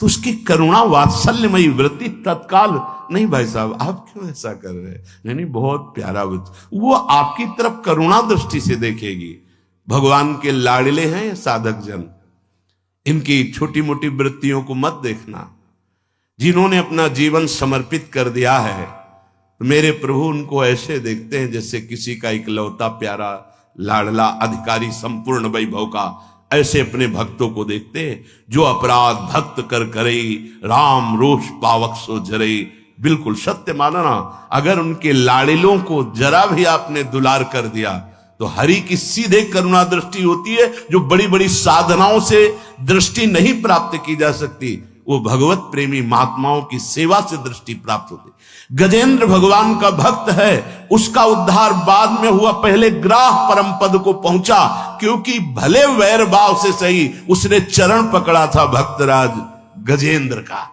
तो उसकी करुणा वात्सल्यमयी वृत्ति तत्काल, नहीं भाई साहब आप क्यों ऐसा कर रहे हैं, नहीं बहुत प्यारा बच्चा, वो आपकी तरफ करुणा दृष्टि से देखेगी। भगवान के लाडले हैं ये साधक जन, इनकी छोटी मोटी वृत्तियों को मत देखना। जिन्होंने अपना जीवन समर्पित कर दिया है, तो मेरे प्रभु उनको ऐसे देखते हैं जैसे किसी का इकलौता प्यारा लाडला अधिकारी संपूर्ण वैभव का, ऐसे अपने भक्तों को देखते हैं। जो अपराध भक्त कर करे, राम रोष पावक सो जरे। बिल्कुल सत्य मानना, अगर उनके लाडलों को जरा भी आपने दुलार कर दिया तो हरि की सीधे करुणा दृष्टि होती है, जो बड़ी बड़ी साधनाओं से दृष्टि नहीं प्राप्त की जा सकती, वो भगवत प्रेमी महात्माओं की सेवा से दृष्टि प्राप्त होती। गजेंद्र भगवान का भक्त है, उसका उद्धार बाद में हुआ, पहले ग्राह परम पद को पहुंचा, क्योंकि भले वैर भाव से सही उसने चरण पकड़ा था भक्तराज गजेंद्र का।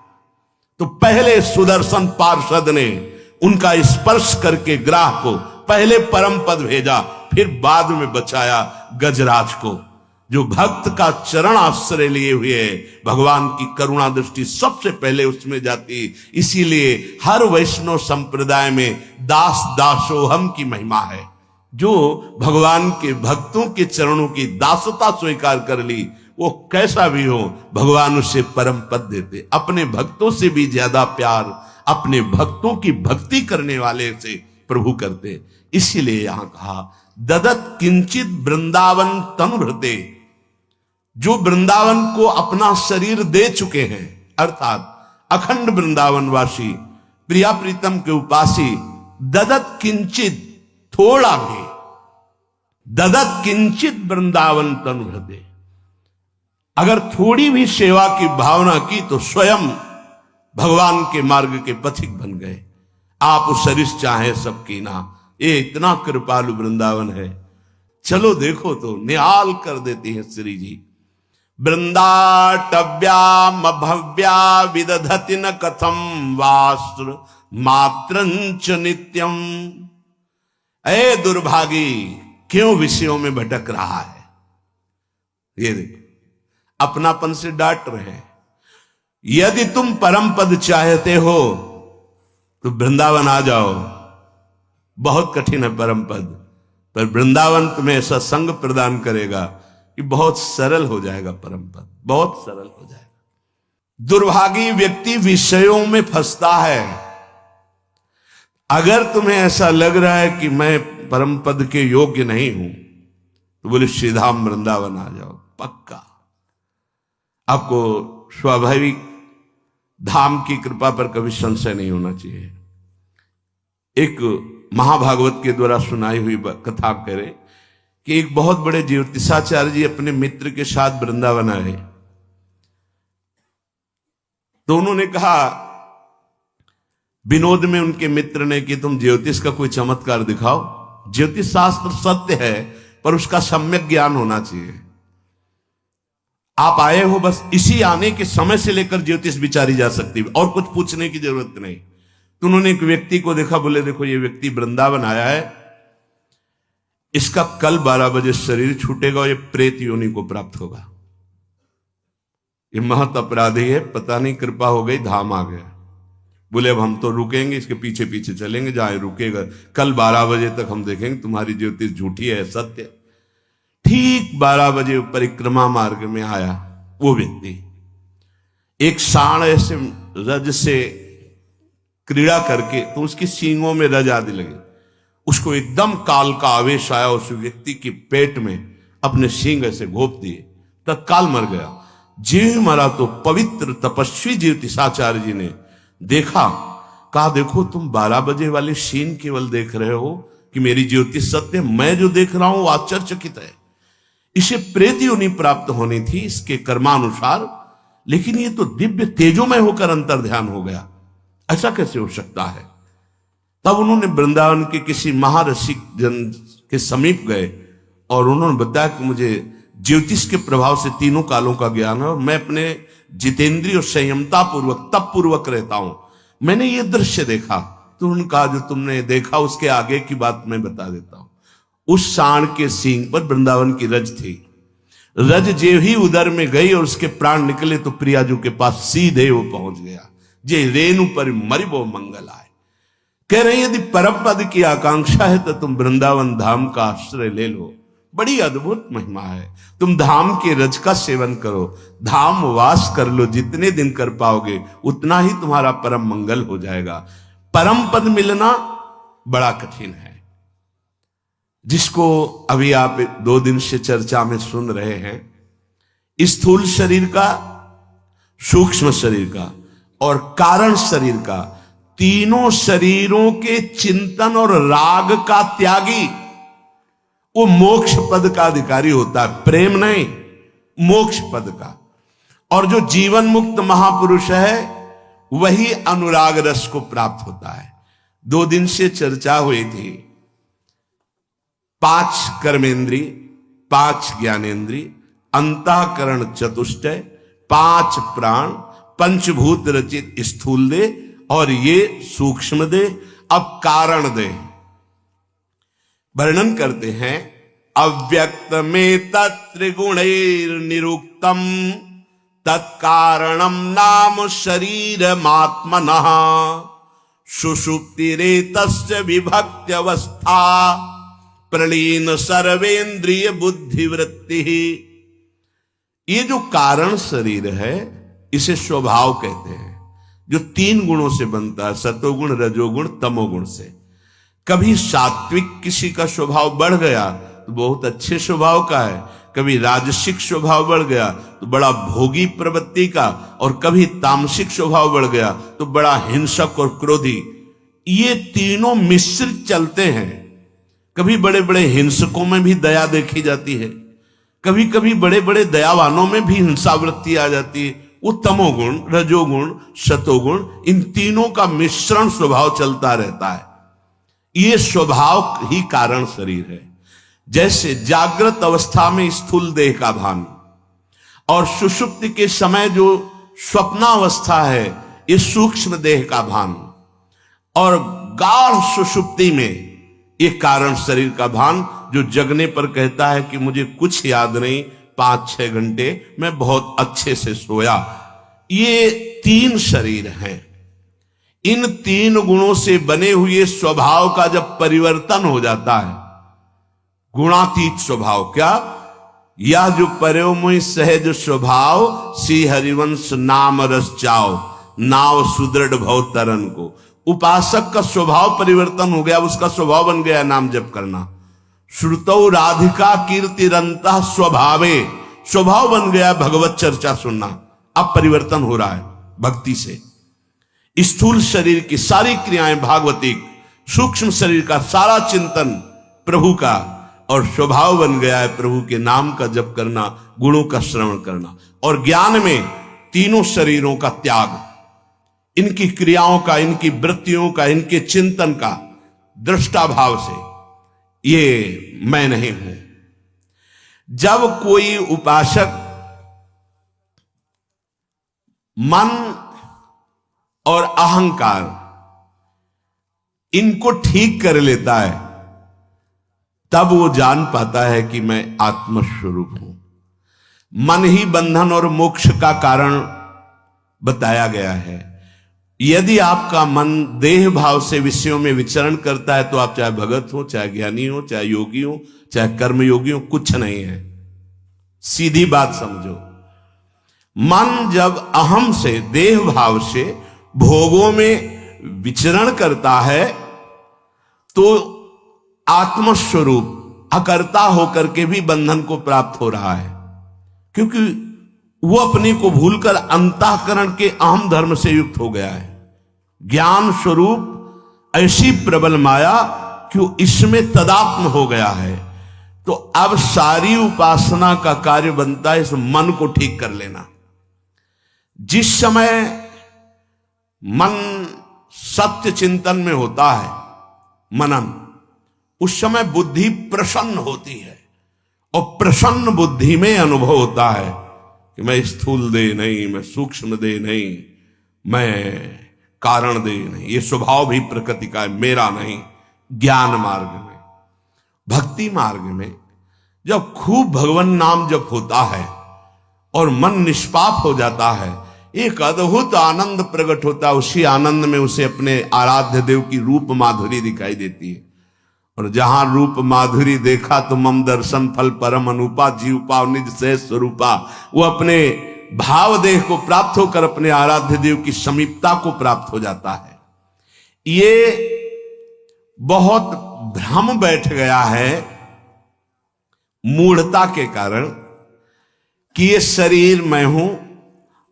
तो पहले सुदर्शन पार्षद ने उनका स्पर्श करके ग्राह को पहले परम पद भेजा, फिर बाद में बचाया गजराज को। जो भक्त का चरण आश्रय लिए हुए भगवान की करुणा दृष्टि सबसे पहले उसमें जाती। इसीलिए हर वैष्णव संप्रदाय में दास दासोहम की महिमा है। जो भगवान के भक्तों के चरणों की दासता स्वीकार कर ली, वो कैसा भी हो भगवान उसे परम पद देते। अपने भक्तों से भी ज्यादा प्यार अपने भक्तों की भक्ति करने वाले से प्रभु करते। इसीलिए यहां कहा ददत किंचित वृंदावन तनुभृते, जो वृंदावन को अपना शरीर दे चुके हैं, अर्थात अखंड वृंदावनवासी प्रिया प्रीतम के उपासी, ददत किंचित थोड़ा भी, ददत किंचित वृंदावन तनु हृदय। अगर थोड़ी भी सेवा की भावना की तो स्वयं भगवान के मार्ग के पथिक बन गए। आप सरिस चाहे सबकी ना, ये इतना कृपालु वृंदावन है। चलो देखो तो निहाल कर देती है श्री जी। वृंदाटव्याम भव्या विदधति न कथम वास्त्र मात्रंच नित्यम। ऐ दुर्भागी, क्यों विषयों में भटक रहा है? ये देखो, अपनापन से डांट रहे हैं। यदि तुम परम पद चाहते हो तो वृंदावन आ जाओ। बहुत कठिन है परम पद, पर वृंदावन तुम्हें ऐसा संग प्रदान करेगा कि बहुत सरल हो जाएगा परम पद, बहुत सरल हो जाएगा। दुर्भागी व्यक्ति विषयों में फंसता है। अगर तुम्हें ऐसा लग रहा है कि मैं परम पद के योग्य नहीं हूं तो बोले श्रीधाम वृंदावन आ जाओ, पक्का। आपको स्वाभाविक धाम की कृपा पर कभी संशय नहीं होना चाहिए। एक महाभागवत के द्वारा सुनाई हुई कथा करे कि एक बहुत बड़े ज्योतिषाचार्य जी अपने मित्र के साथ वृंदावन आए। तो उन्होंने कहा, विनोद में उनके मित्र ने कि तुम ज्योतिष का कोई चमत्कार दिखाओ। ज्योतिष शास्त्र सत्य है पर उसका सम्यक ज्ञान होना चाहिए। आप आए हो, बस इसी आने के समय से लेकर ज्योतिष विचारी जा सकती है, और कुछ पूछने की जरूरत नहीं। तो उन्होंने एक व्यक्ति को देखा, बोले देखो ये व्यक्ति वृंदावन आया है, इसका कल 12 बजे शरीर छूटेगा और ये प्रेत योनि को प्राप्त होगा। ये महत अपराधी है, पता नहीं कृपा हो गई धाम आ गया। बोले अब हम तो रुकेंगे, इसके पीछे पीछे चलेंगे, जहां रुकेगा कल 12 बजे तक हम देखेंगे तुम्हारी ज्योतिष झूठी है सत्य। ठीक 12 बजे परिक्रमा मार्ग में आया वो व्यक्ति। एक सांड ऐसे रज से क्रीड़ा करके तो उसकी सींगों में रज आदि लगे। उसको एकदम काल का आवेश आया, उस व्यक्ति के पेट में अपने सींग ऐसे घोप दिए, तत्काल मर गया। जीव मरा तो पवित्र तपस्वी ज्योतिषाचार्य जी ने देखा, कहा देखो तुम 12 बजे वाले सीन केवल देख रहे हो कि मेरी ज्योतिष सत्य, मैं जो देख रहा हूं आश्चर्यचकित है। इसे प्रेत योनि प्राप्त होनी थी इसके कर्मानुसार, लेकिन ये तो दिव्य तेजोमय होकर अंतर्ध्यान हो गया, ऐसा कैसे हो सकता है? तब उन्होंने वृंदावन के किसी महारसिक जन के समीप गए और उन्होंने बताया कि मुझे ज्योतिष के प्रभाव से तीनों कालों का ज्ञान है और मैं अपने जितेंद्रिय और संयमता पूर्वक तप पूर्वक रहता हूं, मैंने ये दृश्य देखा। तो उन्होंने कहा जो तुमने देखा उसके आगे की बात मैं बता देता हूं। उस सांड के सींग पर वृंदावन की रज थी। रज जे ही उदर में गई और उसके प्राण निकले तो प्रियाजू के पास सीधे वो पहुंच गया। जे रेणु पर मरिबो मंगल आए। कह रहे यदि परम पद की आकांक्षा है तो तुम वृंदावन धाम का आश्रय ले लो, बड़ी अद्भुत महिमा है। तुम धाम के रज का सेवन करो, धाम वास कर लो, जितने दिन कर पाओगे उतना ही तुम्हारा परम मंगल हो जाएगा। परम पद मिलना बड़ा कठिन है। जिसको अभी आप 2 दिन से चर्चा में सुन रहे हैं, स्थूल शरीर का, सूक्ष्म शरीर का और कारण शरीर का, तीनों शरीरों के चिंतन और राग का त्यागी वो मोक्ष पद का अधिकारी होता है, प्रेम नहीं, मोक्ष पद का। और जो जीवन मुक्त महापुरुष है वही अनुराग रस को प्राप्त होता है। 2 दिन से चर्चा हुई थी 5 कर्मेंद्री, 5 ज्ञानेन्द्री, अंतःकरण चतुष्टय, 5 प्राण, पंचभूत रचित स्थूल देह और ये सूक्ष्म देह। अब कारण देह वर्णन करते हैं। अव्यक्त में त्रिगुणैर निरुक्तम तत्कारणम नाम शरीरमात्मनः सुषुप्तिरेतस्य विभक्त्यवस्था प्रलीन सर्वेन्द्रिय बुद्धिवृत्ति। ये जो कारण शरीर है इसे स्वभाव कहते हैं, जो 3 गुणों से बनता है, सतोगुण, रजोगुण, तमोगुण से। कभी सात्विक किसी का स्वभाव बढ़ गया तो बहुत अच्छे स्वभाव का है, कभी राजसिक स्वभाव बढ़ गया तो बड़ा भोगी प्रवृत्ति का, और कभी तामसिक स्वभाव बढ़ गया तो बड़ा हिंसक और क्रोधी। ये तीनों मिश्रित चलते हैं। कभी बड़े बड़े हिंसकों में भी दया देखी जाती है, कभी कभी बड़े बड़े दयावानों में भी हिंसावृत्ति आ जाती है। वो तमोगुण, रजोगुण, सतोगुण, इन तीनों का मिश्रण स्वभाव चलता रहता है। ये स्वभाव ही कारण शरीर है। जैसे जागृत अवस्था में स्थूल देह का भान और सुषुप्ति के समय जो स्वप्नावस्था है ये सूक्ष्म देह का भान, और गाढ़ सुषुप्ति में ये कारण शरीर का भान, जो जगने पर कहता है कि मुझे कुछ याद नहीं, 5-6 घंटे मैं बहुत अच्छे से सोया। ये 3 शरीर हैं। इन 3 गुणों से बने हुए स्वभाव का जब परिवर्तन हो जाता है, गुणातीत स्वभाव, क्या यह जो पर्यो मुई सहज स्वभाव, सी हरिवंश नाम रस चाओ, नाव सुदृढ़ भव तरन को। उपासक का स्वभाव परिवर्तन हो गया, उसका स्वभाव बन गया नाम जप करना। श्रुतौ राधिका कीर्तिरंतः स्वभावे, स्वभाव बन गया भगवत चर्चा सुनना। अब परिवर्तन हो रहा है भक्ति से। स्थूल शरीर की सारी क्रियाएं भागवतिक, सूक्ष्म शरीर का सारा चिंतन प्रभु का, और स्वभाव बन गया है प्रभु के नाम का जप करना, गुणों का श्रवण करना। और ज्ञान में तीनों शरीरों का त्याग, इनकी क्रियाओं का, इनकी वृत्तियों का, इनके चिंतन का दृष्टा भाव से, ये मैं नहीं हूं। जब कोई उपासक मन और अहंकार इनको ठीक कर लेता है, तब वो जान पाता है कि मैं आत्मस्वरूप हूं। मन ही बंधन और मोक्ष का कारण बताया गया है। यदि आपका मन देह भाव से विषयों में विचरण करता है तो आप चाहे भगत हो, चाहे ज्ञानी हो, चाहे योगी हो, चाहे कर्मयोगी हो, कुछ नहीं है। सीधी बात समझो। मन जब अहम से, देह भाव से भोगों में विचरण करता है तो आत्मस्वरूप अकर्ता होकर के भी बंधन को प्राप्त हो रहा है, क्योंकि वो अपने को भूलकर अंतःकरण के अहम धर्म से युक्त हो गया है। ज्ञान स्वरूप ऐसी प्रबल माया कि इसमें तदात्म हो गया है। तो अब सारी उपासना का कार्य बनता है इस मन को ठीक कर लेना। जिस समय मन सत्य चिंतन में होता है, मनन, उस समय बुद्धि प्रसन्न होती है, और प्रसन्न बुद्धि में अनुभव होता है कि मैं स्थूल देह नहीं, मैं सूक्ष्म देह नहीं, मैं कारण देह नहीं, ये स्वभाव भी प्रकृति का है, मेरा नहीं। ज्ञान मार्ग में, भक्ति मार्ग में जब खूब भगवान नाम जप होता है और मन निष्पाप हो जाता है, एक अद्भुत आनंद प्रकट होता है। उसी आनंद में उसे अपने आराध्य देव की रूप माधुरी दिखाई देती है। और जहां रूप माधुरी देखा तो मम दर्शन फल परम अनुपा, जीव पाव निज से स्वरूपा। वो अपने भाव देह को प्राप्त होकर अपने आराध्य देव की समीपता को प्राप्त हो जाता है। ये बहुत भ्रम बैठ गया है मूढ़ता के कारण कि ये शरीर मैं हूं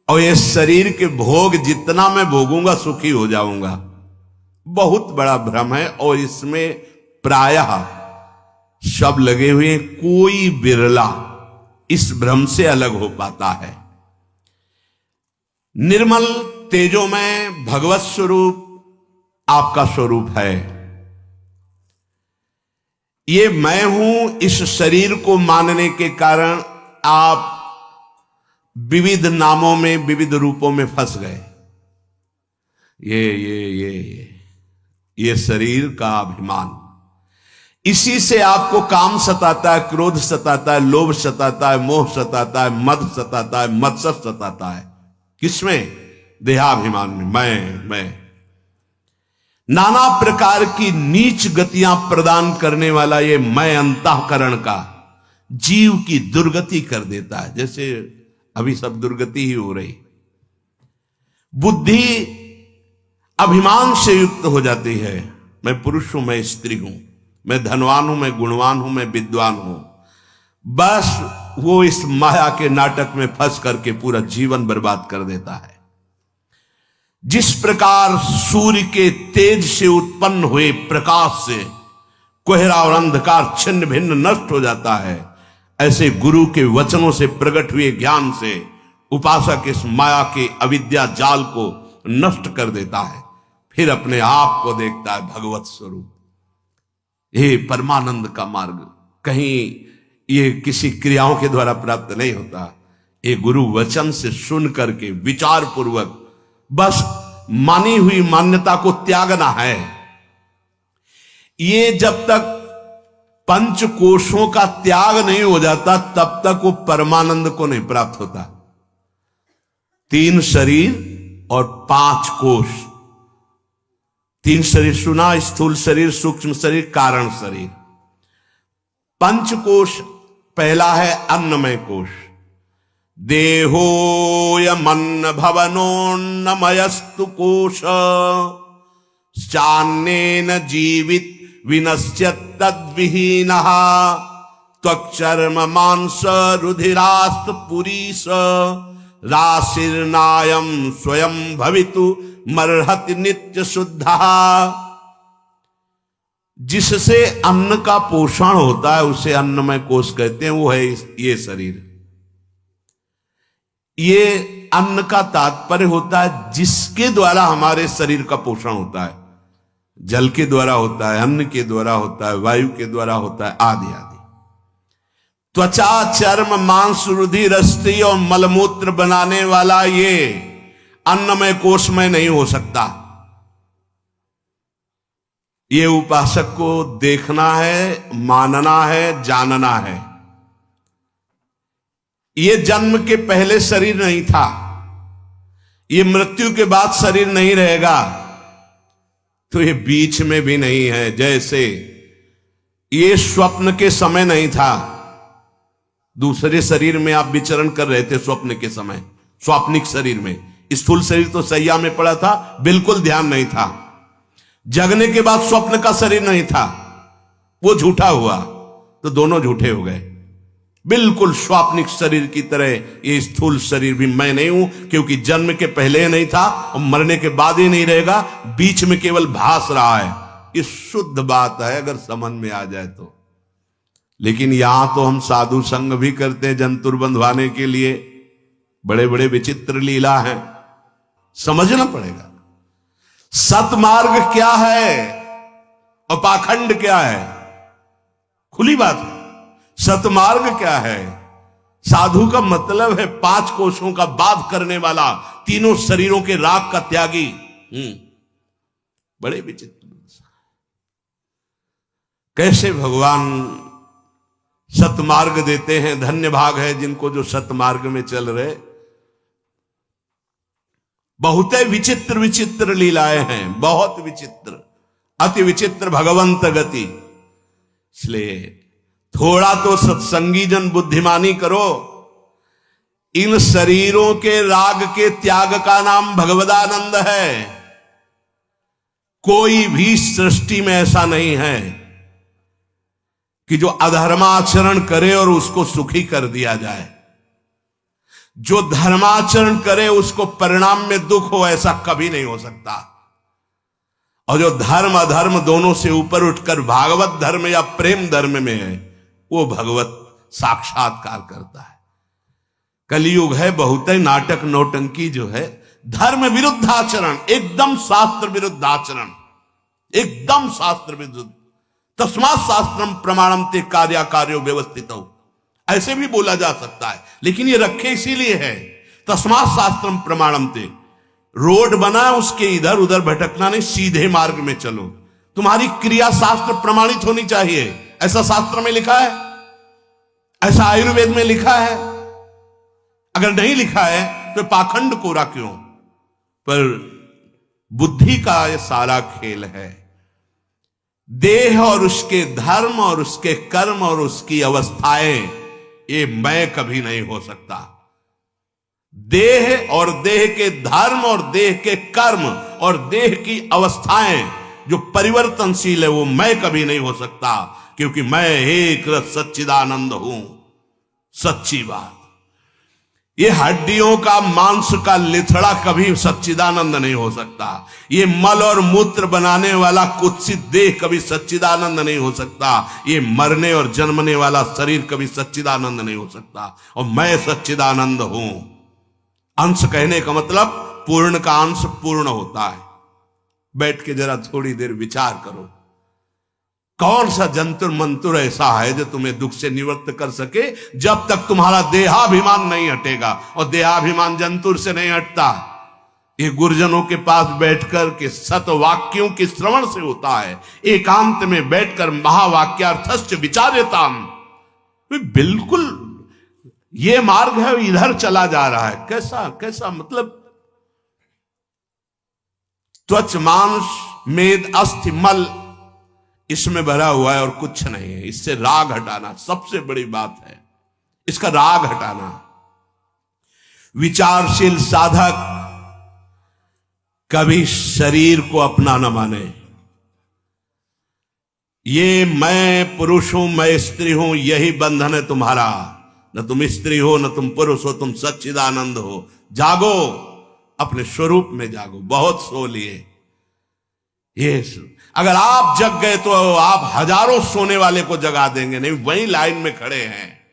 और ये शरीर के भोग जितना मैं भोगूंगा सुखी हो जाऊंगा। बहुत बड़ा भ्रम है और इसमें प्रायः सब लगे हुए हैं, कोई बिरला इस भ्रम से अलग हो पाता है। निर्मल तेजोमय भगवत स्वरूप आपका स्वरूप है। ये मैं हूं इस शरीर को मानने के कारण आप विविध नामों में, विविध रूपों में फंस गए। ये शरीर का अभिमान, इसी से आपको काम सताता है, क्रोध सताता है, लोभ सताता है, मोह सताता है, मद सताता है, मत्सर सताता है। किसमें? देहाभिमान में। मैं नाना प्रकार की नीच गतियां प्रदान करने वाला ये मैं अंतःकरण का जीव की दुर्गति कर देता है। जैसे अभी सब दुर्गति ही हो रही। बुद्धि अभिमान से युक्त हो जाती है, मैं पुरुष हूं, मैं स्त्री हूं, मैं धनवान हूं, मैं गुणवान हूं, मैं विद्वान हूं। बस वो इस माया के नाटक में फंस करके पूरा जीवन बर्बाद कर देता है। जिस प्रकार सूर्य के तेज से उत्पन्न हुए प्रकाश से कोहरा और अंधकार छिन्न भिन्न नष्ट हो जाता है। ऐसे गुरु के वचनों से प्रकट हुए ज्ञान से उपासक इस माया के अविद्या जाल को नष्ट कर देता है, फिर अपने आप को देखता है भगवत स्वरूप। ये परमानंद का मार्ग कहीं ये किसी क्रियाओं के द्वारा प्राप्त नहीं होता। ये गुरु वचन से सुन करके विचार पूर्वक बस मानी हुई मान्यता को त्यागना है। ये जब तक पंच कोशों का त्याग नहीं हो जाता तब तक वो परमानंद को नहीं प्राप्त होता। 3 शरीर और 5 कोश। 3 शरीर सुना, स्थूल शरीर, सूक्ष्म शरीर, कारण शरीर। पंचकोश पहला है अन्नमय कोश। देहोयमन्न भवनोन्नमयस्तु कोश चान्येन जीवित विनश्यत् तद्विहीनः त्वक्चर्म मांस रुधिरास्त पुरीश राशिर्नायं स्वयं भवितु मर्हति नित्य शुद्धः। जिससे अन्न का पोषण होता है उसे अन्नमय कोश कहते हैं, वो है ये शरीर। ये अन्न का तात्पर्य होता है जिसके द्वारा हमारे शरीर का पोषण होता है। जल के द्वारा होता है, अन्न के द्वारा होता है, वायु के द्वारा होता है, आदि आदि। त्वचा, चर्म, मांस, रुधिर, अस्थि और मलमूत्र बनाने वाला ये अन्नमय कोश में नहीं हो सकता। ये उपासक को देखना है, मानना है, जानना है। ये जन्म के पहले शरीर नहीं था, ये मृत्यु के बाद शरीर नहीं रहेगा, तो ये बीच में भी नहीं है। जैसे ये स्वप्न के समय नहीं था, दूसरे शरीर में आप विचरण कर रहे थे स्वप्न के समय, स्वाप्निक शरीर में। स्थूल शरीर तो सैया में पड़ा था, बिल्कुल ध्यान नहीं था। जगने के बाद स्वप्न का शरीर नहीं था, वो झूठा हुआ, तो दोनों झूठे हो गए। बिल्कुल स्वाप्निक शरीर की तरह ये स्थूल शरीर भी मैं नहीं हूं, क्योंकि जन्म के पहले नहीं था और मरने के बाद ही नहीं रहेगा, बीच में केवल भास रहा है। ये शुद्ध बात है अगर समझ में आ जाए तो। लेकिन यहां तो हम साधु संग भी करते हैं जंतुर बंधवाने के लिए, बड़े बड़े विचित्र लीला हैं, समझना पड़ेगा। सतमार्ग क्या है और पाखंड क्या है, खुली बात है। सतमार्ग क्या है? साधु का मतलब है 5 कोशों का बाध करने वाला, तीनों शरीरों के राग का त्यागी। बड़े विचित्र कैसे भगवान सतमार्ग देते हैं। धन्य भाग है जिनको जो सतमार्ग में चल रहे। बहुत विचित्र विचित्र लीलाएं हैं, बहुत विचित्र, अति विचित्र भगवंत गति। इसलिए थोड़ा तो सत्संगी जन बुद्धिमानी करो। इन शरीरों के राग के त्याग का नाम भगवदानंद है। कोई भी सृष्टि में ऐसा नहीं है कि जो अधर्माचरण करे और उसको सुखी कर दिया जाए। जो धर्माचरण करे उसको परिणाम में दुख हो, ऐसा कभी नहीं हो सकता। और जो धर्म अधर्म दोनों से ऊपर उठकर भागवत धर्म या प्रेम धर्म में है, वो भगवत साक्षात्कार करता है। कलयुग है, बहुत ही नाटक नौटंकी जो है, धर्म विरुद्ध आचरण, एकदम शास्त्र विरुद्ध आचरण, एकदम शास्त्र विरुद्ध। तस्मात् शास्त्रम प्रमाणम ते कार्या कार्यो व्यवस्थित हो, ऐसे भी बोला जा सकता है, लेकिन ये रखे इसीलिए है तस्मात् शास्त्रम प्रमाणम ते। रोड बना उसके इधर उधर भटकना नहीं, सीधे मार्ग में चलो। तुम्हारी क्रिया शास्त्र प्रमाणित होनी चाहिए। ऐसा शास्त्र में लिखा है, ऐसा आयुर्वेद में लिखा है। अगर नहीं लिखा है तो पाखंड कोरा क्यों? पर बुद्धि का यह सारा खेल है। देह और उसके धर्म और उसके कर्म और उसकी अवस्थाएं, ये मैं कभी नहीं हो सकता। देह और देह के धर्म और देह के कर्म और देह की अवस्थाएं जो परिवर्तनशील है, वो मैं कभी नहीं हो सकता, क्योंकि मैं एक रस सच्चिदानंद हूं। सच्ची बात। ये हड्डियों का मांस का लिथड़ा कभी सच्चिदानंद नहीं हो सकता। ये मल और मूत्र बनाने वाला कुत्सित देह कभी सच्चिदानंद नहीं हो सकता। ये मरने और जन्मने वाला शरीर कभी सच्चिदानंद नहीं हो सकता। और मैं सच्चिदानंद हूं। अंश कहने का मतलब पूर्ण का अंश पूर्ण होता है। बैठ के जरा थोड़ी देर विचार करो, कौन सा जंतुर मंतुर ऐसा है जो तुम्हें दुख से निवृत्त कर सके, जब तक तुम्हारा देहाभिमान नहीं हटेगा। और देहाभिमान जंतुर से नहीं हटता, ये गुरुजनों के पास बैठकर के सतवाक्यों के श्रवण से होता है। एकांत में बैठकर महावाक्यार्थस्य विचार्यताम, बिल्कुल ये मार्ग है, इधर चला जा रहा है। कैसा कैसा मतलब, त्वच मांस मेद अस्थि मल इसमें भरा हुआ है और कुछ नहीं है। इससे राग हटाना सबसे बड़ी बात है, इसका राग हटाना। विचारशील साधक कभी शरीर को अपना न माने। ये मैं पुरुष हूं, मैं स्त्री हूं, यही बंधन है तुम्हारा। न तुम स्त्री हो, न तुम पुरुष हो, तुम सच्चिदानंद हो। जागो, अपने स्वरूप में जागो। बहुत सो लिए, ये अगर आप जग गए तो आप हजारों सोने वाले को जगा देंगे। नहीं, वही लाइन में खड़े हैं।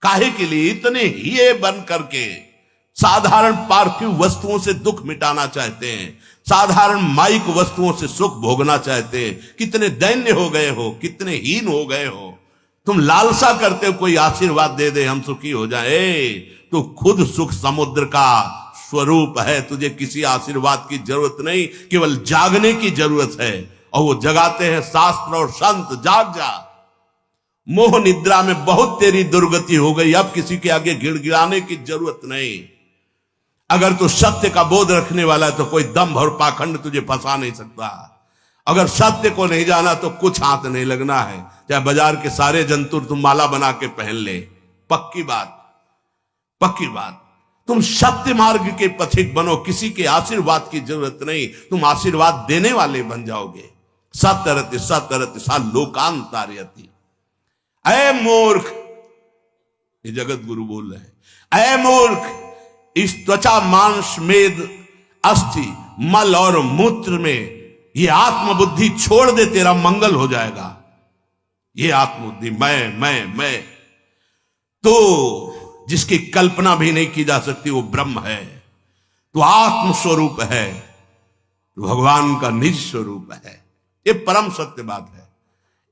काहे के लिए इतने हिये बन करके साधारण पार्थिव वस्तुओं से दुख मिटाना चाहते हैं, साधारण माइक वस्तुओं से सुख भोगना चाहते हैं। कितने दैन्य हो गए हो, कितने हीन हो गए हो। तुम लालसा करते हो कोई आशीर्वाद दे दे, हम सुखी हो जाए। तो खुद सुख समुद्र का स्वरूप है। तुझे किसी आशीर्वाद की जरूरत नहीं, केवल जागने की जरूरत है। और वो जगाते हैं शास्त्र और संत। जाग जा, मोह निद्रा में बहुत तेरी दुर्गति हो गई, अब किसी के आगे गिड़गिड़ाने की जरूरत नहीं। अगर तू सत्य का बोध रखने वाला है तो कोई दंभ और पाखंड तुझे फंसा नहीं सकता। अगर सत्य को नहीं जाना तो कुछ हाथ नहीं लगना है, चाहे बाजार के सारे जंतुर तुम माला बना के पहन ले। पक्की बात, पक्की बात। तुम सत्य मार्ग के पथिक बनो, किसी के आशीर्वाद की जरूरत नहीं, तुम आशीर्वाद देने वाले बन जाओगे। सतरति सतरति सा लोकांतार्यति। ऐ मूर्ख, ये जगत गुरु बोल रहे हैं, ऐ मूर्ख, इस त्वचा मांस मेद अस्थि मल और मूत्र में ये आत्मबुद्धि छोड़ दे, तेरा मंगल हो जाएगा। ये आत्मबुद्धि मैं तो जिसकी कल्पना भी नहीं की जा सकती वो ब्रह्म है, तो आत्म स्वरूप है, तो भगवान का निज स्वरूप है। ये परम सत्य बात है।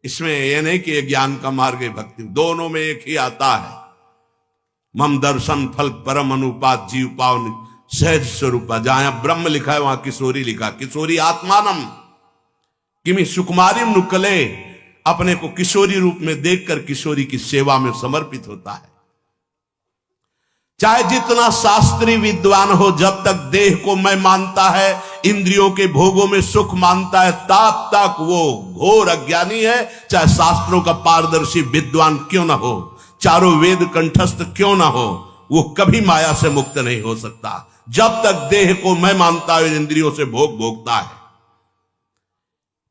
इसमें यह नहीं कि ज्ञान का मार्ग है, भक्ति, दोनों में एक ही आता है। मम दर्शन फल परम अनुपात जीव पावन सहज स्वरूपा। जहां ब्रह्म लिखा है वहां किशोरी लिखा। किशोरी आत्मानम किमि सुकुमारी नुकले, अपने को किशोरी रूप में देखकर किशोरी की सेवा में समर्पित होता है। चाहे जितना शास्त्रीय विद्वान हो, जब तक देह को मैं मानता है, इंद्रियों के भोगों में सुख मानता है, तब तक वो घोर अज्ञानी है। चाहे शास्त्रों का पारदर्शी विद्वान क्यों ना हो, चारों वेद कंठस्थ क्यों ना हो, वो कभी माया से मुक्त नहीं हो सकता। जब तक देह को मैं मानता है, इंद्रियों से भोग भोगता है।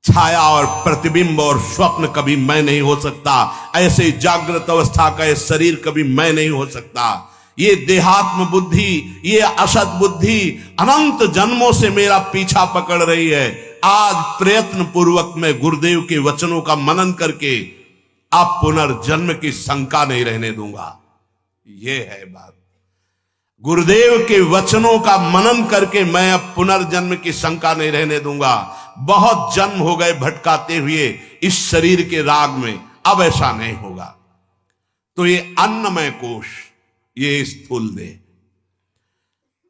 छाया और प्रतिबिंब और स्वप्न कभी मैं नहीं हो सकता। ऐसे जागृत अवस्था का ये शरीर कभी मैं नहीं हो सकता। ये देहात्म बुद्धि, ये असत बुद्धि अनंत जन्मों से मेरा पीछा पकड़ रही है। आज प्रयत्न पूर्वक मैं गुरुदेव के वचनों का मनन करके अब पुनर्जन्म की शंका नहीं रहने दूंगा। ये है बात। गुरुदेव के वचनों का मनन करके मैं अब पुनर्जन्म की शंका नहीं रहने दूंगा। बहुत जन्म हो गए भटकाते हुए इस शरीर के राग में, अब ऐसा नहीं होगा। तो ये अन्नमय कोश, ये स्थूल देह,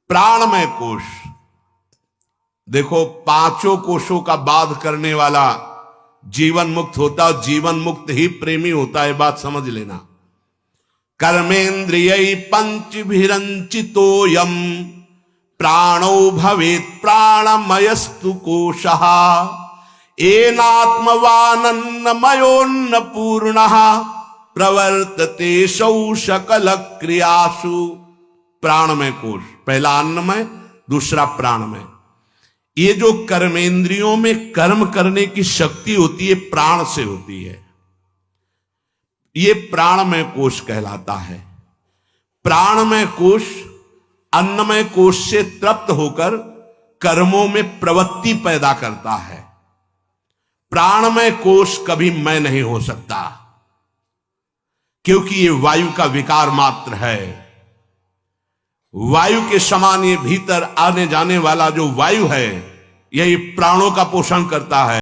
प्राणमय कोश, देखो पांचों कोशों का बाध करने वाला जीवन मुक्त होता है। जीवन मुक्त ही प्रेमी होता है, बात समझ लेना। कर्मेन्द्रिय पंचभिरंचितोयम प्राणो भवेत् प्राणमयस्तु कोशः एनात्मवानन्नमयोन्न पूर्णः प्रवर्तते सौ सकल क्रियासु। प्राणमय कोश, पहला अन्नमय, दूसरा प्राणमय। ये जो कर्मेंद्रियों में कर्म करने की शक्ति होती है, प्राण से होती है। ये प्राणमय कोश कहलाता है। प्राणमय कोश अन्नमय कोश से तृप्त होकर कर्मों में प्रवृत्ति पैदा करता है। प्राणमय कोश कभी मैं नहीं हो सकता, क्योंकि ये वायु का विकार मात्र है। वायु के समान ये भीतर आने जाने वाला जो वायु है, यही प्राणों का पोषण करता है।